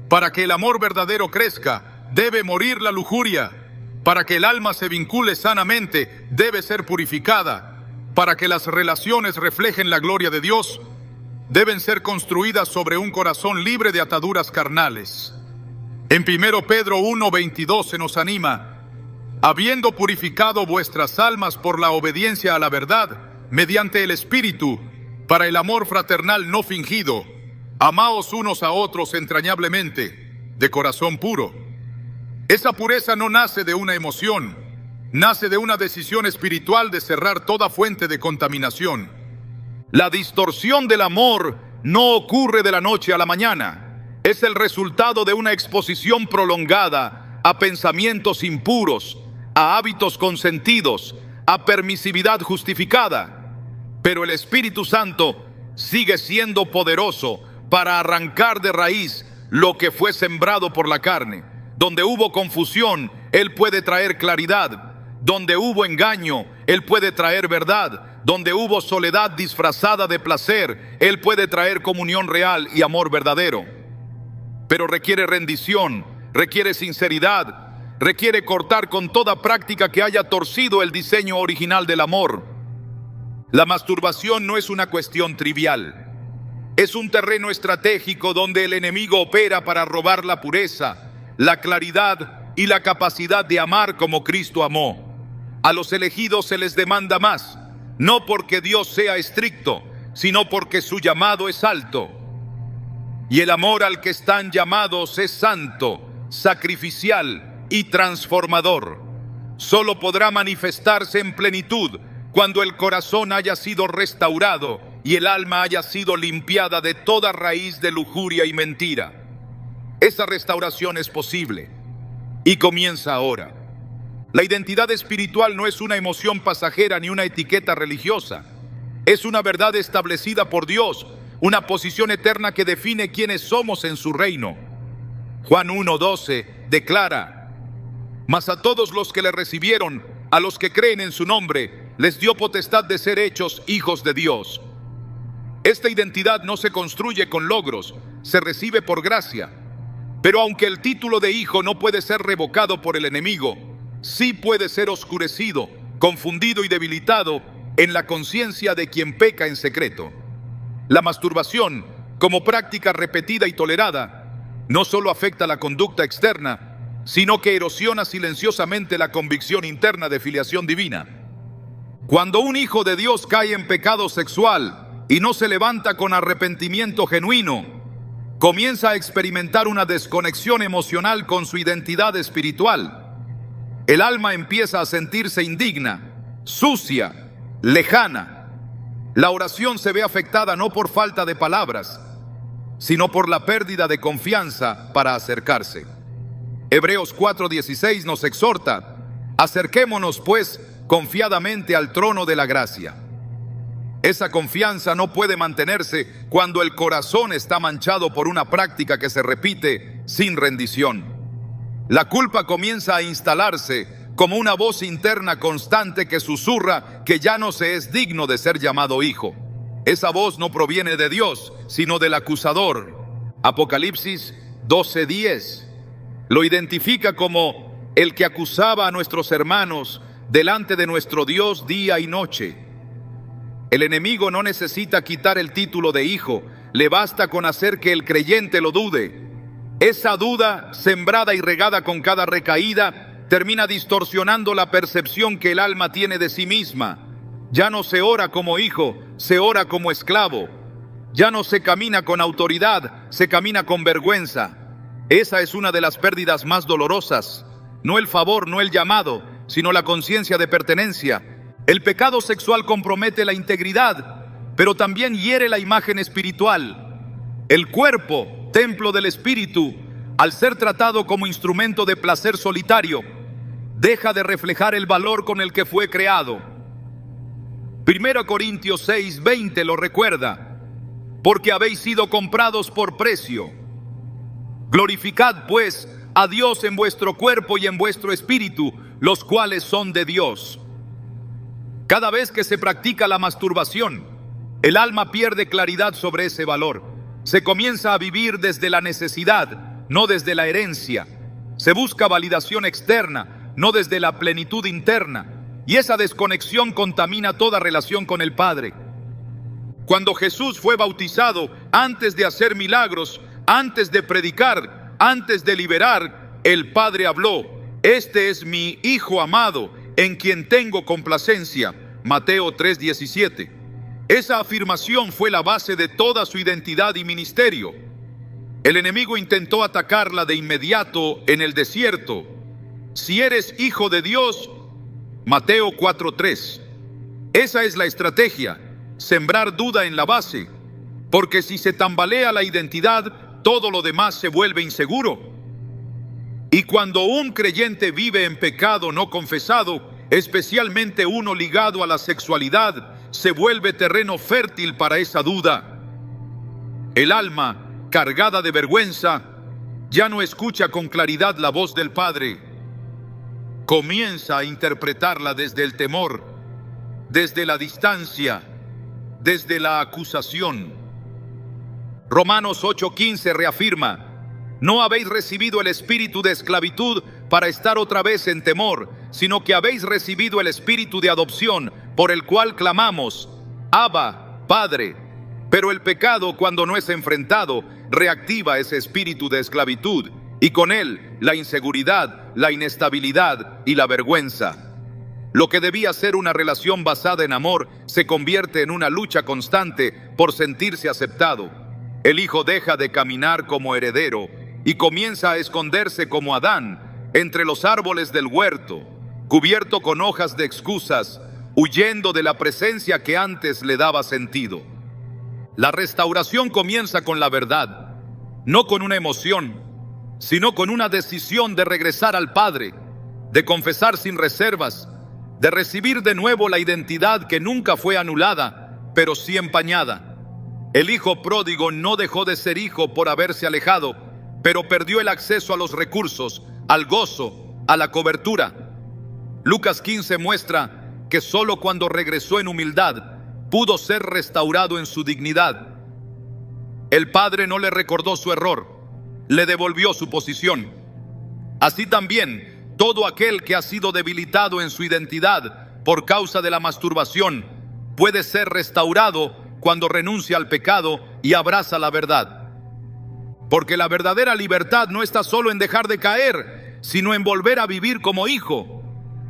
Para que el amor verdadero crezca, debe morir la lujuria. Para que el alma se vincule sanamente, debe ser purificada. Para que las relaciones reflejen la gloria de Dios, deben ser construidas sobre un corazón libre de ataduras carnales. En 1 Pedro 1:22 se nos anima: habiendo purificado vuestras almas por la obediencia a la verdad, mediante el Espíritu, para el amor fraternal no fingido, amaos unos a otros entrañablemente, de corazón puro. Esa pureza no nace de una emoción, nace de una decisión espiritual de cerrar toda fuente de contaminación. La distorsión del amor no ocurre de la noche a la mañana. Es el resultado de una exposición prolongada a pensamientos impuros, a hábitos consentidos, a permisividad justificada. Pero el Espíritu Santo sigue siendo poderoso para arrancar de raíz lo que fue sembrado por la carne. Donde hubo confusión, Él puede traer claridad. Donde hubo engaño, Él puede traer verdad. Donde hubo soledad disfrazada de placer, Él puede traer comunión real y amor verdadero. Pero requiere rendición, requiere sinceridad, requiere cortar con toda práctica que haya torcido el diseño original del amor. La masturbación no es una cuestión trivial. Es un terreno estratégico donde el enemigo opera para robar la pureza, la claridad y la capacidad de amar como Cristo amó. A los elegidos se les demanda más, no porque Dios sea estricto, sino porque su llamado es alto. Y el amor al que están llamados es santo, sacrificial y transformador. Solo podrá manifestarse en plenitud cuando el corazón haya sido restaurado y el alma haya sido limpiada de toda raíz de lujuria y mentira. Esa restauración es posible y comienza ahora. La identidad espiritual no es una emoción pasajera ni una etiqueta religiosa. Es una verdad establecida por Dios, una posición eterna que define quiénes somos en su reino. Juan 1:12 declara: mas a todos los que le recibieron, a los que creen en su nombre, les dio potestad de ser hechos hijos de Dios. Esta identidad no se construye con logros, se recibe por gracia. Pero aunque el título de hijo no puede ser revocado por el enemigo, sí puede ser oscurecido, confundido y debilitado en la conciencia de quien peca en secreto. La masturbación, como práctica repetida y tolerada, no solo afecta la conducta externa, sino que erosiona silenciosamente la convicción interna de filiación divina. Cuando un hijo de Dios cae en pecado sexual y no se levanta con arrepentimiento genuino, comienza a experimentar una desconexión emocional con su identidad espiritual. El alma empieza a sentirse indigna, sucia, lejana. La oración se ve afectada no por falta de palabras, sino por la pérdida de confianza para acercarse. Hebreos 4:16 nos exhorta: acerquémonos pues confiadamente al trono de la gracia. Esa confianza no puede mantenerse cuando el corazón está manchado por una práctica que se repite sin rendición. La culpa comienza a instalarse como una voz interna constante que susurra que ya no se es digno de ser llamado hijo. Esa voz no proviene de Dios, sino del acusador. Apocalipsis 12:10 lo identifica como el que acusaba a nuestros hermanos delante de nuestro Dios día y noche. El enemigo no necesita quitar el título de hijo, le basta con hacer que el creyente lo dude. Esa duda, sembrada y regada con cada recaída, termina distorsionando la percepción que el alma tiene de sí misma. Ya no se ora como hijo, se ora como esclavo. Ya no se camina con autoridad, se camina con vergüenza. Esa es una de las pérdidas más dolorosas. No el favor, no el llamado, sino la conciencia de pertenencia. El pecado sexual compromete la integridad, pero también hiere la imagen espiritual. El cuerpo, templo del espíritu, al ser tratado como instrumento de placer solitario, deja de reflejar el valor con el que fue creado. 1 Corintios 6:20 lo recuerda: porque habéis sido comprados por precio. Glorificad pues a Dios en vuestro cuerpo y en vuestro espíritu, los cuales son de Dios. Cada vez que se practica la masturbación, el alma pierde claridad sobre ese valor. Se comienza a vivir desde la necesidad, no desde la herencia. Se busca validación externa, no desde la plenitud interna. Y esa desconexión contamina toda relación con el Padre. Cuando Jesús fue bautizado, antes de hacer milagros, antes de predicar, antes de liberar, el Padre habló: este es mi Hijo amado, en quien tengo complacencia. Mateo 3:17. Esa afirmación fue la base de toda su identidad y ministerio. El enemigo intentó atacarla de inmediato en el desierto. Si eres hijo de Dios, Mateo 4:3. Esa es la estrategia: sembrar duda en la base, porque si se tambalea la identidad, todo lo demás se vuelve inseguro. Y cuando un creyente vive en pecado no confesado, especialmente uno ligado a la sexualidad, se vuelve terreno fértil para esa duda. El alma, cargada de vergüenza, ya no escucha con claridad la voz del Padre. Comienza a interpretarla desde el temor, desde la distancia, desde la acusación. Romanos 8:15 reafirma: no habéis recibido el espíritu de esclavitud para estar otra vez en temor, sino que habéis recibido el espíritu de adopción, por el cual clamamos: Abba, Padre. Pero el pecado, cuando no es enfrentado, reactiva ese espíritu de esclavitud, y con él la inseguridad, la inestabilidad y la vergüenza. Lo que debía ser una relación basada en amor se convierte en una lucha constante por sentirse aceptado. El hijo deja de caminar como heredero y comienza a esconderse como Adán entre los árboles del huerto, cubierto con hojas de excusas, huyendo de la presencia que antes le daba sentido. La restauración comienza con la verdad, no con una emoción, sino con una decisión de regresar al Padre, de confesar sin reservas, de recibir de nuevo la identidad que nunca fue anulada, pero sí empañada. El hijo pródigo no dejó de ser hijo por haberse alejado, pero perdió el acceso a los recursos, al gozo, a la cobertura. Lucas 15 muestra que solo cuando regresó en humildad pudo ser restaurado en su dignidad. El padre no le recordó su error, le devolvió su posición. Así también, todo aquel que ha sido debilitado en su identidad por causa de la masturbación puede ser restaurado cuando renuncia al pecado y abraza la verdad. Porque la verdadera libertad no está solo en dejar de caer, sino en volver a vivir como hijo.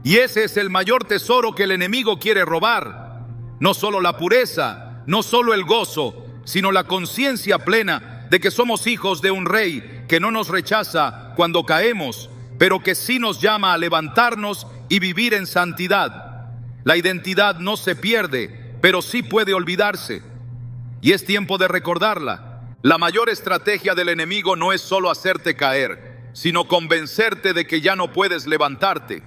Y ese es el mayor tesoro que el enemigo quiere robar. No solo la pureza, no solo el gozo, sino la conciencia plena de que somos hijos de un rey que no nos rechaza cuando caemos, pero que sí nos llama a levantarnos y vivir en santidad. La identidad no se pierde, pero sí puede olvidarse. Y es tiempo de recordarla. La mayor estrategia del enemigo no es solo hacerte caer, sino convencerte de que ya no puedes levantarte,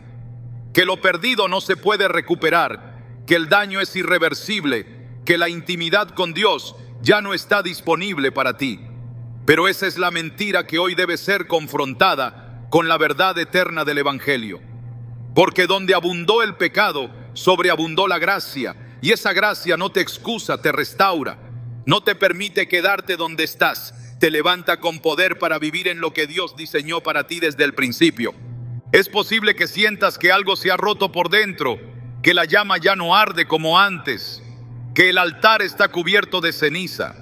que lo perdido no se puede recuperar, que el daño es irreversible, que la intimidad con Dios ya no está disponible para ti. Pero esa es la mentira que hoy debe ser confrontada con la verdad eterna del Evangelio. Porque donde abundó el pecado, sobreabundó la gracia, y esa gracia no te excusa, te restaura, no te permite quedarte donde estás, te levanta con poder para vivir en lo que Dios diseñó para ti desde el principio. Es posible que sientas que algo se ha roto por dentro, que la llama ya no arde como antes, que el altar está cubierto de ceniza.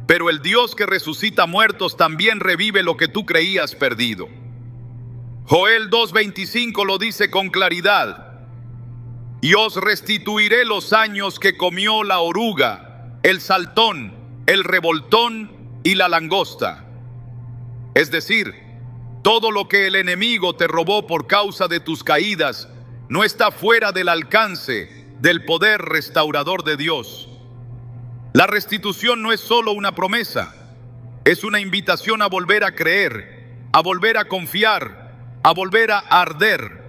Pero el Dios que resucita muertos también revive lo que tú creías perdido. Joel 2:25 lo dice con claridad: y os restituiré los años que comió la oruga, el saltón, el revoltón y la langosta. Es decir, todo lo que el enemigo te robó por causa de tus caídas no está fuera del alcance del poder restaurador de Dios. La restitución no es solo una promesa, es una invitación a volver a creer, a volver a confiar, a volver a arder.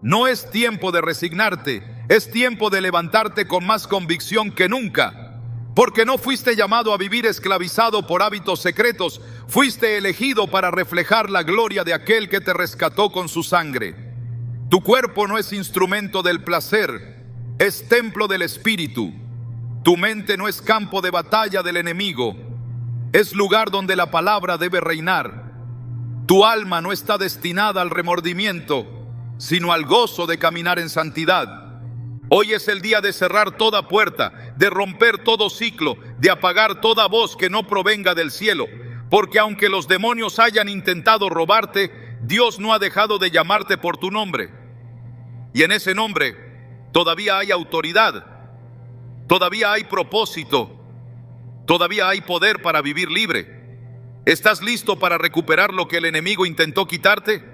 No es tiempo de resignarte, es tiempo de levantarte con más convicción que nunca, porque no fuiste llamado a vivir esclavizado por hábitos secretos, fuiste elegido para reflejar la gloria de aquel que te rescató con su sangre. Tu cuerpo no es instrumento del placer, es templo del Espíritu. Tu mente no es campo de batalla del enemigo, es lugar donde la palabra debe reinar. Tu alma no está destinada al remordimiento, sino al gozo de caminar en santidad. Hoy es el día de cerrar toda puerta, de romper todo ciclo, de apagar toda voz que no provenga del cielo, porque aunque los demonios hayan intentado robarte, Dios no ha dejado de llamarte por tu nombre. Y en ese nombre todavía hay autoridad. Todavía hay propósito, todavía hay poder para vivir libre. ¿Estás listo para recuperar lo que el enemigo intentó quitarte?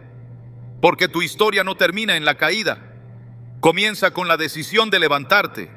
Porque tu historia no termina en la caída, comienza con la decisión de levantarte.